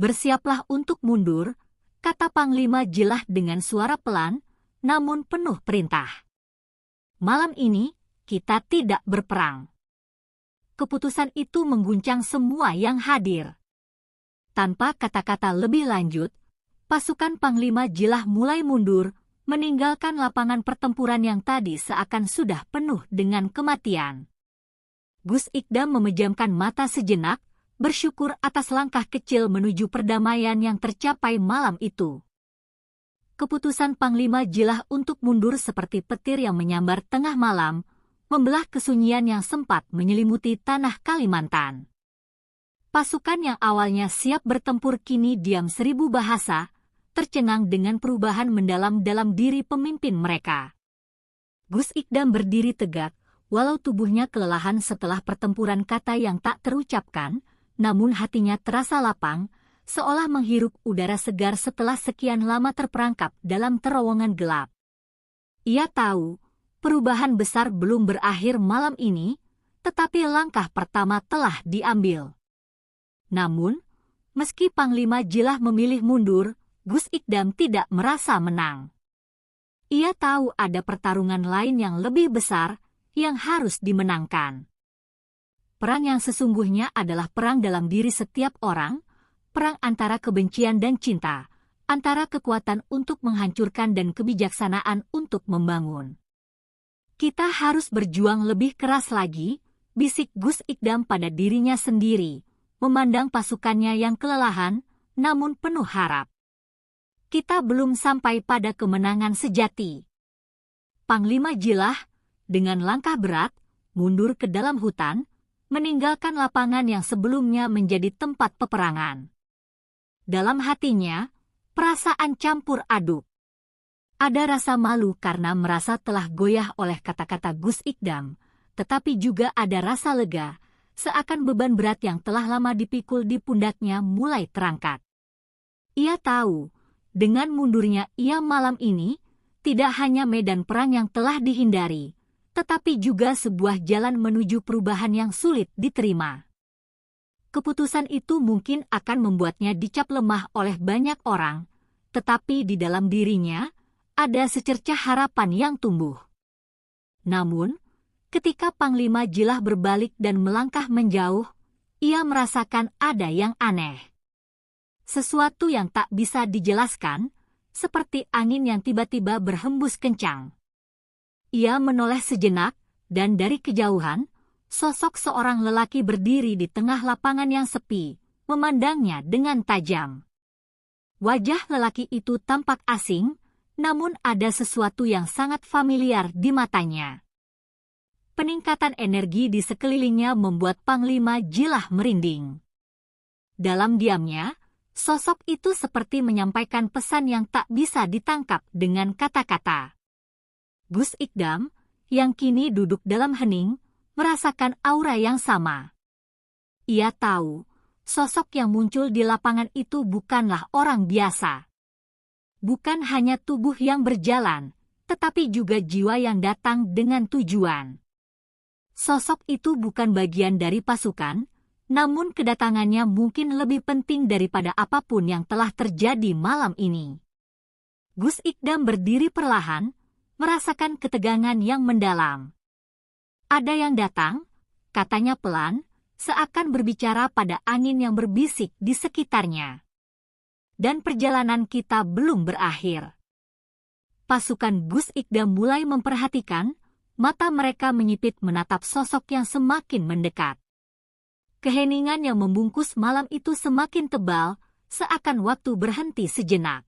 Speaker 1: Bersiaplah untuk mundur, kata Panglima Jilah dengan suara pelan, namun penuh perintah. Malam ini, kita tidak berperang. Keputusan itu mengguncang semua yang hadir. Tanpa kata-kata lebih lanjut, pasukan Panglima Jilah mulai mundur, meninggalkan lapangan pertempuran yang tadi seakan sudah penuh dengan kematian. Gus Ikdam memejamkan mata sejenak, bersyukur atas langkah kecil menuju perdamaian yang tercapai malam itu. Keputusan Panglima Jilah untuk mundur seperti petir yang menyambar tengah malam, membelah kesunyian yang sempat menyelimuti tanah Kalimantan. Pasukan yang awalnya siap bertempur kini diam seribu bahasa, tercengang dengan perubahan mendalam dalam diri pemimpin mereka. Gus Ikdam berdiri tegak, walau tubuhnya kelelahan setelah pertempuran kata yang tak terucapkan, namun hatinya terasa lapang, seolah menghirup udara segar setelah sekian lama terperangkap dalam terowongan gelap. Ia tahu, perubahan besar belum berakhir malam ini, tetapi langkah pertama telah diambil. Namun, meski Panglima Jilah memilih mundur, Gus Ikdam tidak merasa menang. Ia tahu ada pertarungan lain yang lebih besar, yang harus dimenangkan. Perang yang sesungguhnya adalah perang dalam diri setiap orang, perang antara kebencian dan cinta, antara kekuatan untuk menghancurkan dan kebijaksanaan untuk membangun. Kita harus berjuang lebih keras lagi, bisik Gus Ikdam pada dirinya sendiri, memandang pasukannya yang kelelahan, namun penuh harap. Kita belum sampai pada kemenangan sejati. Panglima Jilah, dengan langkah berat, mundur ke dalam hutan, meninggalkan lapangan yang sebelumnya menjadi tempat peperangan. Dalam hatinya, perasaan campur aduk. Ada rasa malu karena merasa telah goyah oleh kata-kata Gus Ikdam, tetapi juga ada rasa lega, seakan beban berat yang telah lama dipikul di pundaknya mulai terangkat. Ia tahu, dengan mundurnya ia malam ini, tidak hanya medan perang yang telah dihindari, tetapi juga sebuah jalan menuju perubahan yang sulit diterima. Keputusan itu mungkin akan membuatnya dicap lemah oleh banyak orang, tetapi di dalam dirinya, ada secercah harapan yang tumbuh. Namun, ketika Panglima Jilah berbalik dan melangkah menjauh, ia merasakan ada yang aneh. Sesuatu yang tak bisa dijelaskan, seperti angin yang tiba-tiba berhembus kencang. Ia menoleh sejenak, dan dari kejauhan, sosok seorang lelaki berdiri di tengah lapangan yang sepi, memandangnya dengan tajam. Wajah lelaki itu tampak asing, namun ada sesuatu yang sangat familiar di matanya. Peningkatan energi di sekelilingnya membuat Panglima Jilah merinding. Dalam diamnya, sosok itu seperti menyampaikan pesan yang tak bisa ditangkap dengan kata-kata. Gus Ikdam, yang kini duduk dalam hening, merasakan aura yang sama. Ia tahu, sosok yang muncul di lapangan itu bukanlah orang biasa. Bukan hanya tubuh yang berjalan, tetapi juga jiwa yang datang dengan tujuan. Sosok itu bukan bagian dari pasukan, namun kedatangannya mungkin lebih penting daripada apapun yang telah terjadi malam ini. Gus Ikdam berdiri perlahan, merasakan ketegangan yang mendalam. Ada yang datang, katanya pelan, seakan berbicara pada angin yang berbisik di sekitarnya. Dan perjalanan kita belum berakhir. Pasukan Gus Ikdam mulai memperhatikan, mata mereka menyipit menatap sosok yang semakin mendekat. Keheningan yang membungkus malam itu semakin tebal, seakan waktu berhenti sejenak.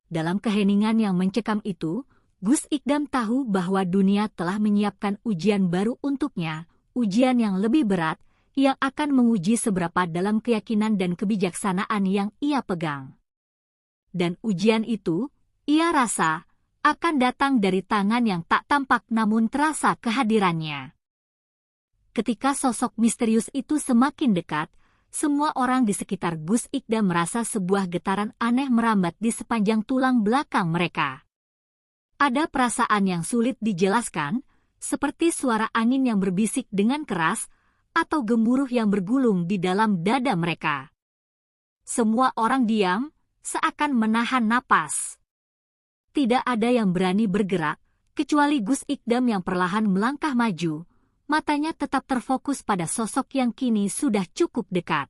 Speaker 1: Dalam keheningan yang mencekam itu, Gus Ikdam tahu bahwa dunia telah menyiapkan ujian baru untuknya, ujian yang lebih berat, yang akan menguji seberapa dalam keyakinan dan kebijaksanaan yang ia pegang. Dan ujian itu, ia rasa, akan datang dari tangan yang tak tampak namun terasa kehadirannya. Ketika sosok misterius itu semakin dekat, semua orang di sekitar Gus Ikdam merasa sebuah getaran aneh merambat di sepanjang tulang belakang mereka. Ada perasaan yang sulit dijelaskan, seperti suara angin yang berbisik dengan keras, atau gemuruh yang bergulung di dalam dada mereka. Semua orang diam, seakan menahan napas. Tidak ada yang berani bergerak, kecuali Gus Ikdam yang perlahan melangkah maju, matanya tetap terfokus pada sosok yang kini sudah cukup dekat.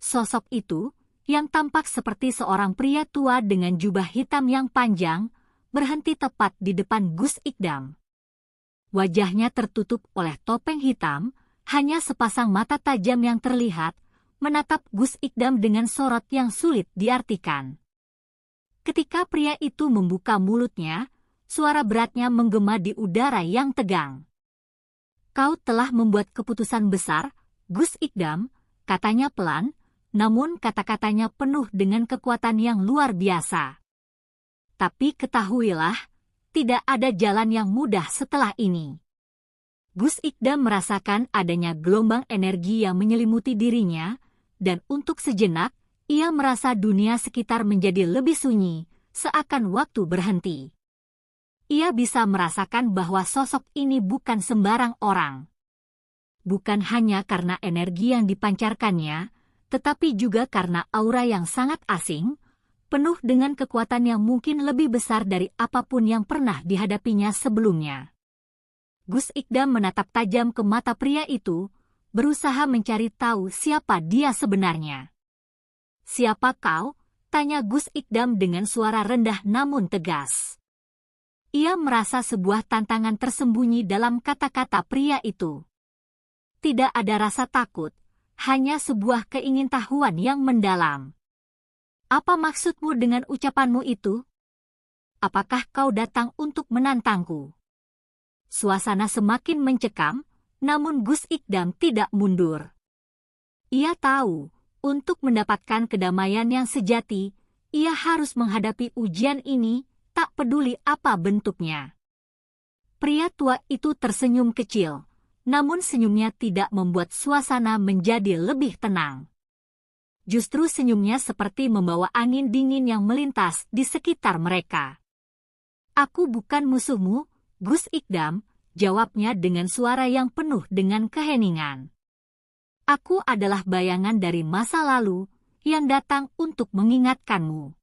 Speaker 1: Sosok itu, yang tampak seperti seorang pria tua dengan jubah hitam yang panjang, berhenti tepat di depan Gus Ikdam. Wajahnya tertutup oleh topeng hitam, hanya sepasang mata tajam yang terlihat, menatap Gus Ikdam dengan sorot yang sulit diartikan. Ketika pria itu membuka mulutnya, suara beratnya menggema di udara yang tegang. Kau telah membuat keputusan besar, Gus Ikdam, katanya pelan, namun kata-katanya penuh dengan kekuatan yang luar biasa. Tapi ketahuilah, tidak ada jalan yang mudah setelah ini. Gus Ikdam merasakan adanya gelombang energi yang menyelimuti dirinya, dan untuk sejenak, ia merasa dunia sekitar menjadi lebih sunyi, seakan waktu berhenti. Ia bisa merasakan bahwa sosok ini bukan sembarang orang. Bukan hanya karena energi yang dipancarkannya, tetapi juga karena aura yang sangat asing, penuh dengan kekuatan yang mungkin lebih besar dari apapun yang pernah dihadapinya sebelumnya. Gus Ikdam menatap tajam ke mata pria itu, berusaha mencari tahu siapa dia sebenarnya. "Siapa kau?" tanya Gus Ikdam dengan suara rendah namun tegas. Ia merasa sebuah tantangan tersembunyi dalam kata-kata pria itu. Tidak ada rasa takut, hanya sebuah keingintahuan yang mendalam. "Apa maksudmu dengan ucapanmu itu? Apakah kau datang untuk menantangku?" Suasana semakin mencekam, namun Gus Ikdam tidak mundur. Ia tahu, untuk mendapatkan kedamaian yang sejati, ia harus menghadapi ujian ini, tak peduli apa bentuknya. Pria tua itu tersenyum kecil, namun senyumnya tidak membuat suasana menjadi lebih tenang. Justru senyumnya seperti membawa angin dingin yang melintas di sekitar mereka. "Aku bukan musuhmu, Gus Ikdam," jawabnya dengan suara yang penuh dengan keheningan. "Aku adalah bayangan dari masa lalu yang datang untuk mengingatkanmu.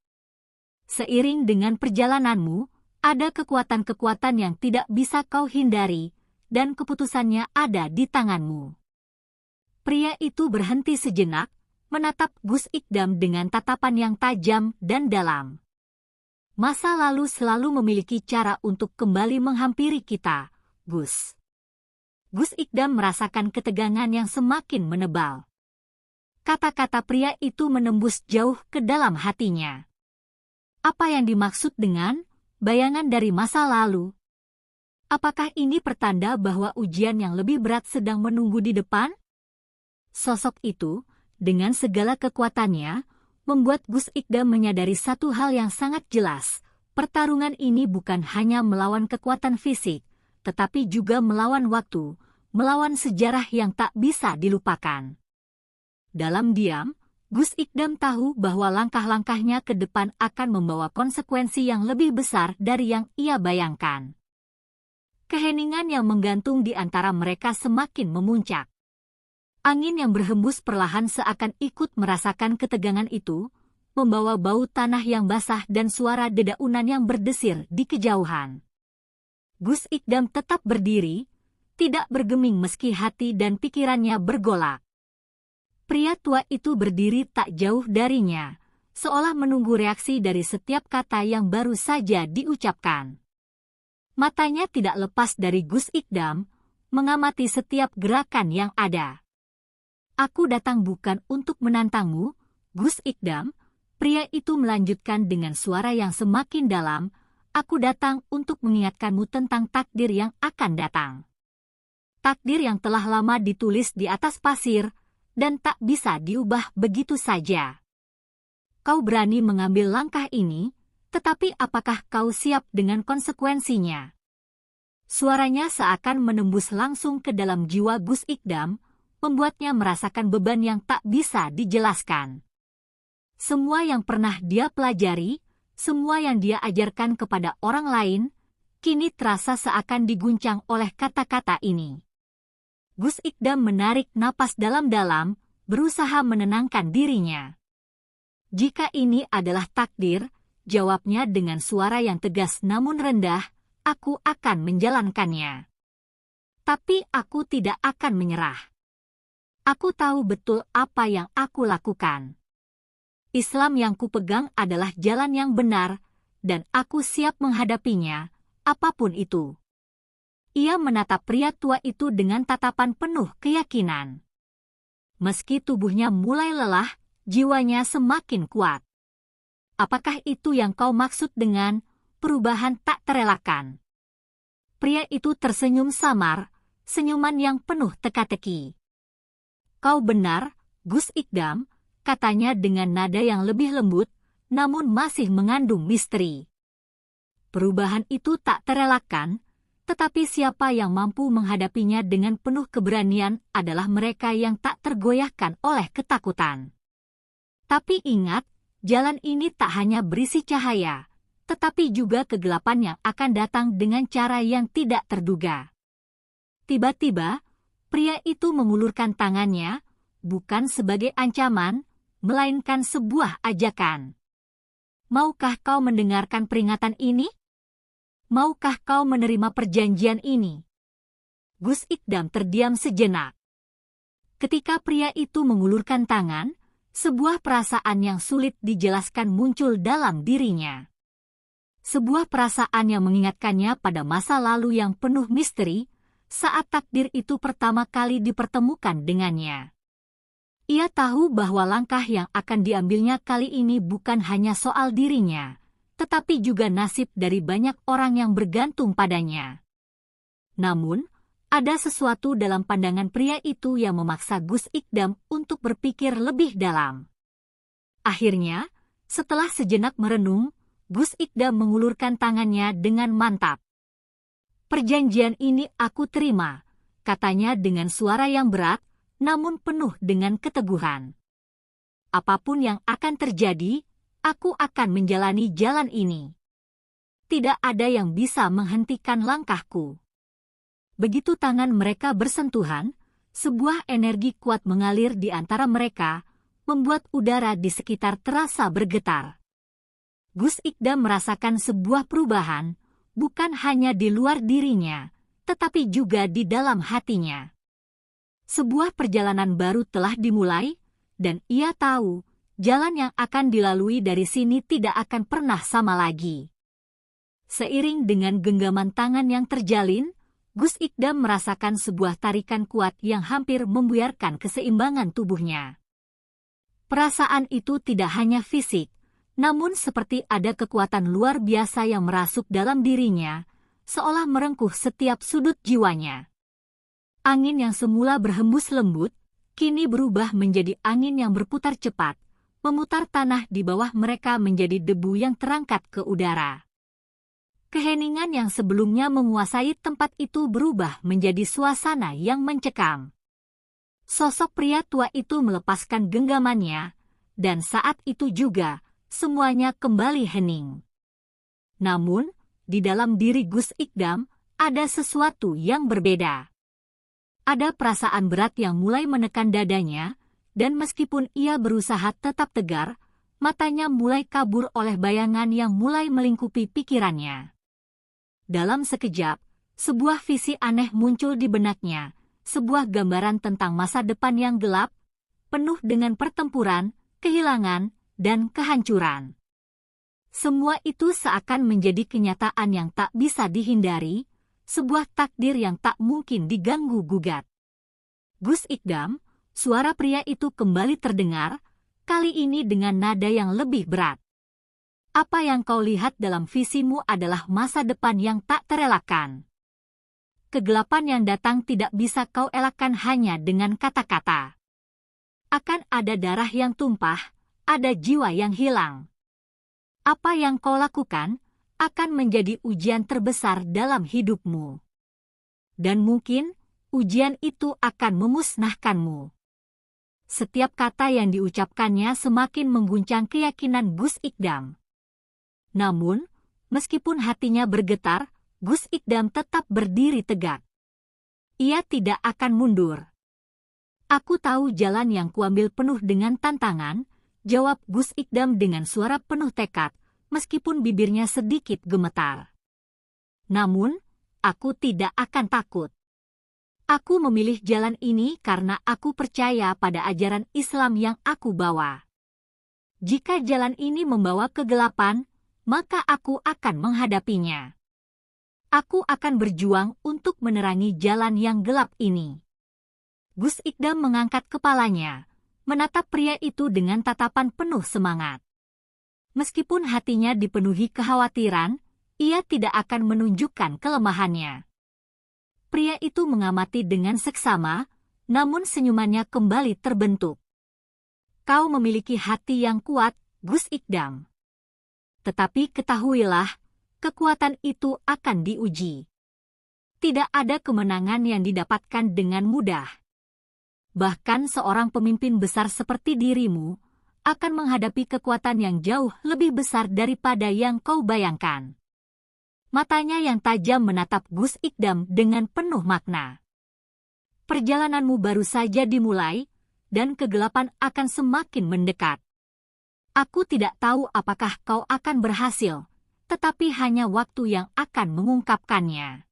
Speaker 1: Seiring dengan perjalananmu, ada kekuatan-kekuatan yang tidak bisa kau hindari, dan keputusannya ada di tanganmu." Pria itu berhenti sejenak, menatap Gus Ikdam dengan tatapan yang tajam dan dalam. "Masa lalu selalu memiliki cara untuk kembali menghampiri kita, Gus." Gus Ikdam merasakan ketegangan yang semakin menebal. Kata-kata pria itu menembus jauh ke dalam hatinya. Apa yang dimaksud dengan bayangan dari masa lalu? Apakah ini pertanda bahwa ujian yang lebih berat sedang menunggu di depan? Sosok itu, Dengan segala kekuatannya, membuat Gus Ikdam menyadari satu hal yang sangat jelas. Pertarungan ini bukan hanya melawan kekuatan fisik, tetapi juga melawan waktu, melawan sejarah yang tak bisa dilupakan. Dalam diam, Gus Ikdam tahu bahwa langkah-langkahnya ke depan akan membawa konsekuensi yang lebih besar dari yang ia bayangkan. Keheningan yang menggantung di antara mereka semakin memuncak. Angin yang berhembus perlahan seakan ikut merasakan ketegangan itu, membawa bau tanah yang basah dan suara dedaunan yang berdesir di kejauhan. Gus Ikdam tetap berdiri, tidak bergeming meski hati dan pikirannya bergolak. Pria tua itu berdiri tak jauh darinya, seolah menunggu reaksi dari setiap kata yang baru saja diucapkan. Matanya tidak lepas dari Gus Ikdam, mengamati setiap gerakan yang ada. Aku datang bukan untuk menantangmu, Gus Ikdam, pria itu melanjutkan dengan suara yang semakin dalam, aku datang untuk mengingatkanmu tentang takdir yang akan datang. Takdir yang telah lama ditulis di atas pasir, dan tak bisa diubah begitu saja. Kau berani mengambil langkah ini, tetapi apakah kau siap dengan konsekuensinya? Suaranya seakan menembus langsung ke dalam jiwa Gus Ikdam, membuatnya merasakan beban yang tak bisa dijelaskan. Semua yang pernah dia pelajari, semua yang dia ajarkan kepada orang lain, kini terasa seakan diguncang oleh kata-kata ini. Gus Ikdam menarik napas dalam-dalam, berusaha menenangkan dirinya. Jika ini adalah takdir, jawabnya dengan suara yang tegas namun rendah, aku akan menjalankannya. Tapi aku tidak akan menyerah. Aku tahu betul apa yang aku lakukan. Islam yang kupegang adalah jalan yang benar, dan aku siap menghadapinya, apapun itu. Ia menatap pria tua itu dengan tatapan penuh keyakinan. Meski tubuhnya mulai lelah, jiwanya semakin kuat. Apakah itu yang kau maksud dengan perubahan tak terelakkan? Pria itu tersenyum samar, senyuman yang penuh teka-teki. Kau benar, Gus Ikdam, katanya dengan nada yang lebih lembut, namun masih mengandung misteri. Perubahan itu tak terelakkan, tetapi siapa yang mampu menghadapinya dengan penuh keberanian adalah mereka yang tak tergoyahkan oleh ketakutan. Tapi ingat, jalan ini tak hanya berisi cahaya, tetapi juga kegelapan yang akan datang dengan cara yang tidak terduga. Tiba-tiba, pria itu mengulurkan tangannya, bukan sebagai ancaman, melainkan sebuah ajakan. Maukah kau mendengarkan peringatan ini? Maukah kau menerima perjanjian ini? Gus Ikdam terdiam sejenak. Ketika pria itu mengulurkan tangan, sebuah perasaan yang sulit dijelaskan muncul dalam dirinya. Sebuah perasaan yang mengingatkannya pada masa lalu yang penuh misteri, saat takdir itu pertama kali dipertemukan dengannya. Ia tahu bahwa langkah yang akan diambilnya kali ini bukan hanya soal dirinya, tetapi juga nasib dari banyak orang yang bergantung padanya. Namun, ada sesuatu dalam pandangan pria itu yang memaksa Gus Ikdam untuk berpikir lebih dalam. Akhirnya, setelah sejenak merenung, Gus Ikdam mengulurkan tangannya dengan mantap. Perjanjian ini aku terima, katanya dengan suara yang berat, namun penuh dengan keteguhan. Apapun yang akan terjadi, aku akan menjalani jalan ini. Tidak ada yang bisa menghentikan langkahku. Begitu tangan mereka bersentuhan, sebuah energi kuat mengalir di antara mereka, membuat udara di sekitar terasa bergetar. Gus Ikdam merasakan sebuah perubahan, bukan hanya di luar dirinya, tetapi juga di dalam hatinya. Sebuah perjalanan baru telah dimulai, dan ia tahu, jalan yang akan dilalui dari sini tidak akan pernah sama lagi. Seiring dengan genggaman tangan yang terjalin, Gus Ikdam merasakan sebuah tarikan kuat yang hampir membuyarkan keseimbangan tubuhnya. Perasaan itu tidak hanya fisik, namun seperti ada kekuatan luar biasa yang merasuk dalam dirinya, seolah merengkuh setiap sudut jiwanya. Angin yang semula berhembus lembut, kini berubah menjadi angin yang berputar cepat, memutar tanah di bawah mereka menjadi debu yang terangkat ke udara. Keheningan yang sebelumnya menguasai tempat itu berubah menjadi suasana yang mencekam. Sosok pria tua itu melepaskan genggamannya, dan saat itu juga, semuanya kembali hening. Namun, di dalam diri Gus Ikdam, ada sesuatu yang berbeda. Ada perasaan berat yang mulai menekan dadanya, dan meskipun ia berusaha tetap tegar, matanya mulai kabur oleh bayangan yang mulai melingkupi pikirannya. Dalam sekejap, sebuah visi aneh muncul di benaknya, sebuah gambaran tentang masa depan yang gelap, penuh dengan pertempuran, kehilangan, dan kehancuran. Semua itu seakan menjadi kenyataan yang tak bisa dihindari, sebuah takdir yang tak mungkin diganggu-gugat. Gus Ikdam, suara pria itu kembali terdengar, kali ini dengan nada yang lebih berat. Apa yang kau lihat dalam visimu adalah masa depan yang tak terelakkan. Kegelapan yang datang tidak bisa kau elakkan hanya dengan kata-kata. Akan ada darah yang tumpah, ada jiwa yang hilang. Apa yang kau lakukan akan menjadi ujian terbesar dalam hidupmu. Dan mungkin ujian itu akan memusnahkanmu. Setiap kata yang diucapkannya semakin mengguncang keyakinan Gus Ikdam. Namun, meskipun hatinya bergetar, Gus Ikdam tetap berdiri tegak. Ia tidak akan mundur. Aku tahu jalan yang kuambil penuh dengan tantangan, jawab Gus Ikdam dengan suara penuh tekad, meskipun bibirnya sedikit gemetar. Namun, aku tidak akan takut. Aku memilih jalan ini karena aku percaya pada ajaran Islam yang aku bawa. Jika jalan ini membawa kegelapan, maka aku akan menghadapinya. Aku akan berjuang untuk menerangi jalan yang gelap ini. Gus Ikdam mengangkat kepalanya, menatap pria itu dengan tatapan penuh semangat. Meskipun hatinya dipenuhi kekhawatiran, ia tidak akan menunjukkan kelemahannya. Pria itu mengamati dengan seksama, namun senyumannya kembali terbentuk. Kau memiliki hati yang kuat, Gus Ikdam. Tetapi ketahuilah, kekuatan itu akan diuji. Tidak ada kemenangan yang didapatkan dengan mudah. Bahkan seorang pemimpin besar seperti dirimu akan menghadapi kekuatan yang jauh lebih besar daripada yang kau bayangkan. Matanya yang tajam menatap Gus Ikdam dengan penuh makna. Perjalananmu baru saja dimulai, dan kegelapan akan semakin mendekat. Aku tidak tahu apakah kau akan berhasil, tetapi hanya waktu yang akan mengungkapkannya.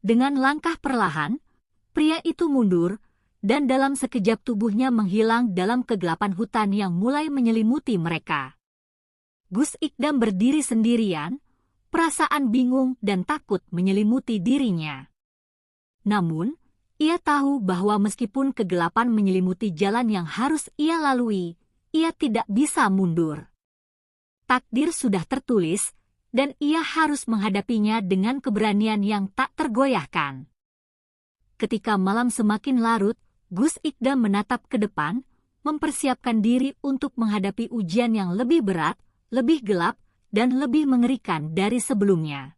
Speaker 1: Dengan langkah perlahan, pria itu mundur, dan dalam sekejap tubuhnya menghilang dalam kegelapan hutan yang mulai menyelimuti mereka. Gus Ikdam berdiri sendirian, perasaan bingung dan takut menyelimuti dirinya. Namun, ia tahu bahwa meskipun kegelapan menyelimuti jalan yang harus ia lalui, ia tidak bisa mundur. Takdir sudah tertulis, dan ia harus menghadapinya dengan keberanian yang tak tergoyahkan. Ketika malam semakin larut, Gus Ikdam menatap ke depan, mempersiapkan diri untuk menghadapi ujian yang lebih berat, lebih gelap, dan lebih mengerikan dari sebelumnya.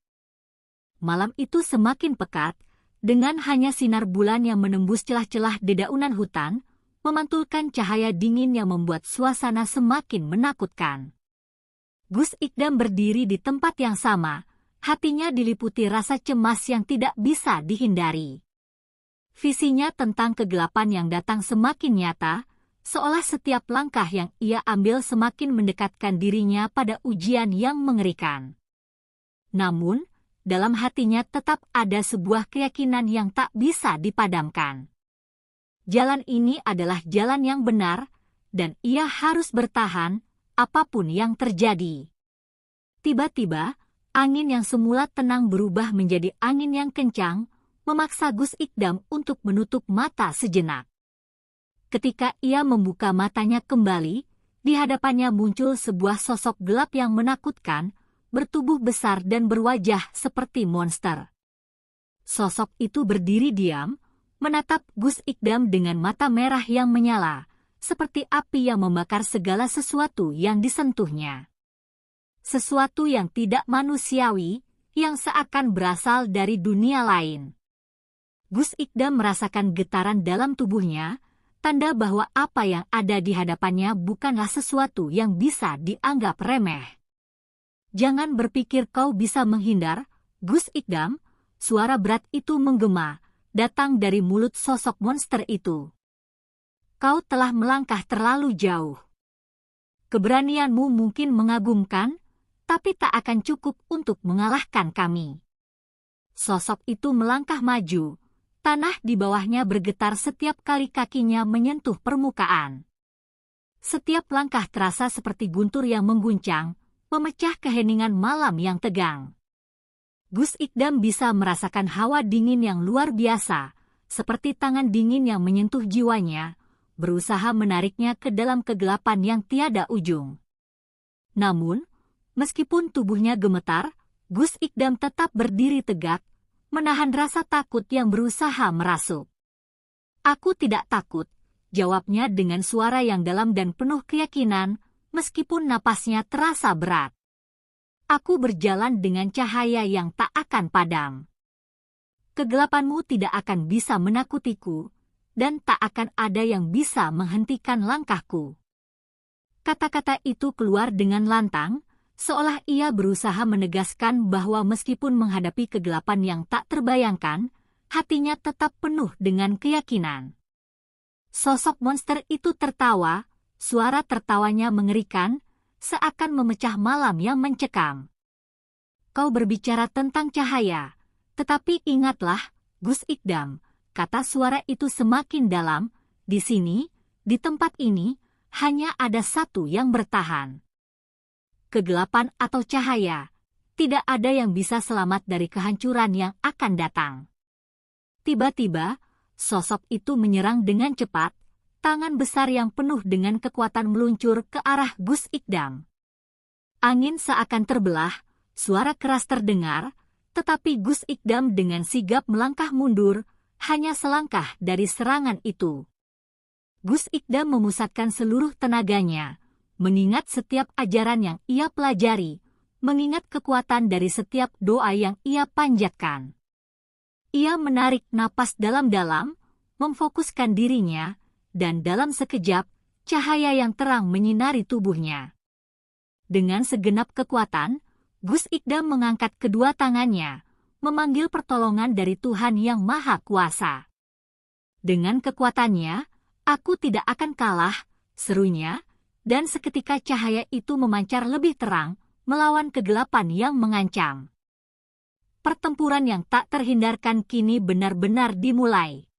Speaker 1: Malam itu semakin pekat, dengan hanya sinar bulan yang menembus celah-celah dedaunan hutan, memantulkan cahaya dingin yang membuat suasana semakin menakutkan. Gus Ikdam berdiri di tempat yang sama, hatinya diliputi rasa cemas yang tidak bisa dihindari. Visinya tentang kegelapan yang datang semakin nyata, seolah setiap langkah yang ia ambil semakin mendekatkan dirinya pada ujian yang mengerikan. Namun, dalam hatinya tetap ada sebuah keyakinan yang tak bisa dipadamkan. Jalan ini adalah jalan yang benar, dan ia harus bertahan, apapun yang terjadi. Tiba-tiba, angin yang semula tenang berubah menjadi angin yang kencang, memaksa Gus Ikdam untuk menutup mata sejenak. Ketika ia membuka matanya kembali, di hadapannya muncul sebuah sosok gelap yang menakutkan, bertubuh besar dan berwajah seperti monster. Sosok itu berdiri diam, menatap Gus Ikdam dengan mata merah yang menyala, seperti api yang membakar segala sesuatu yang disentuhnya. Sesuatu yang tidak manusiawi, yang seakan berasal dari dunia lain. Gus Ikdam merasakan getaran dalam tubuhnya, tanda bahwa apa yang ada di hadapannya bukanlah sesuatu yang bisa dianggap remeh. Jangan berpikir kau bisa menghindar, Gus Ikdam, suara berat itu menggema, datang dari mulut sosok monster itu. Kau telah melangkah terlalu jauh. Keberanianmu mungkin mengagumkan, tapi tak akan cukup untuk mengalahkan kami. Sosok itu melangkah maju, tanah di bawahnya bergetar setiap kali kakinya menyentuh permukaan. Setiap langkah terasa seperti guntur yang mengguncang, memecah keheningan malam yang tegang. Gus Ikdam bisa merasakan hawa dingin yang luar biasa, seperti tangan dingin yang menyentuh jiwanya, berusaha menariknya ke dalam kegelapan yang tiada ujung. Namun, meskipun tubuhnya gemetar, Gus Ikdam tetap berdiri tegak, menahan rasa takut yang berusaha merasuk. Aku tidak takut, jawabnya dengan suara yang dalam dan penuh keyakinan, meskipun napasnya terasa berat. Aku berjalan dengan cahaya yang tak akan padam. Kegelapanmu tidak akan bisa menakutiku, dan tak akan ada yang bisa menghentikan langkahku. Kata-kata itu keluar dengan lantang, seolah ia berusaha menegaskan bahwa meskipun menghadapi kegelapan yang tak terbayangkan, hatinya tetap penuh dengan keyakinan. Sosok monster itu tertawa, suara tertawanya mengerikan, seakan memecah malam yang mencekam. Kau berbicara tentang cahaya, tetapi ingatlah, Gus Ikdam, kata suara itu semakin dalam, di sini, di tempat ini, hanya ada satu yang bertahan. Kegelapan atau cahaya, tidak ada yang bisa selamat dari kehancuran yang akan datang. Tiba-tiba, sosok itu menyerang dengan cepat, tangan besar yang penuh dengan kekuatan meluncur ke arah Gus Ikdam. Angin seakan terbelah, suara keras terdengar, tetapi Gus Ikdam dengan sigap melangkah mundur, hanya selangkah dari serangan itu. Gus Ikdam memusatkan seluruh tenaganya, mengingat setiap ajaran yang ia pelajari, mengingat kekuatan dari setiap doa yang ia panjatkan. Ia menarik napas dalam-dalam, memfokuskan dirinya, dan dalam sekejap, cahaya yang terang menyinari tubuhnya. Dengan segenap kekuatan, Gus Ikdam mengangkat kedua tangannya, memanggil pertolongan dari Tuhan Yang Maha Kuasa. Dengan kekuatannya, aku tidak akan kalah, serunya, dan seketika cahaya itu memancar lebih terang, melawan kegelapan yang mengancam. Pertempuran yang tak terhindarkan kini benar-benar dimulai.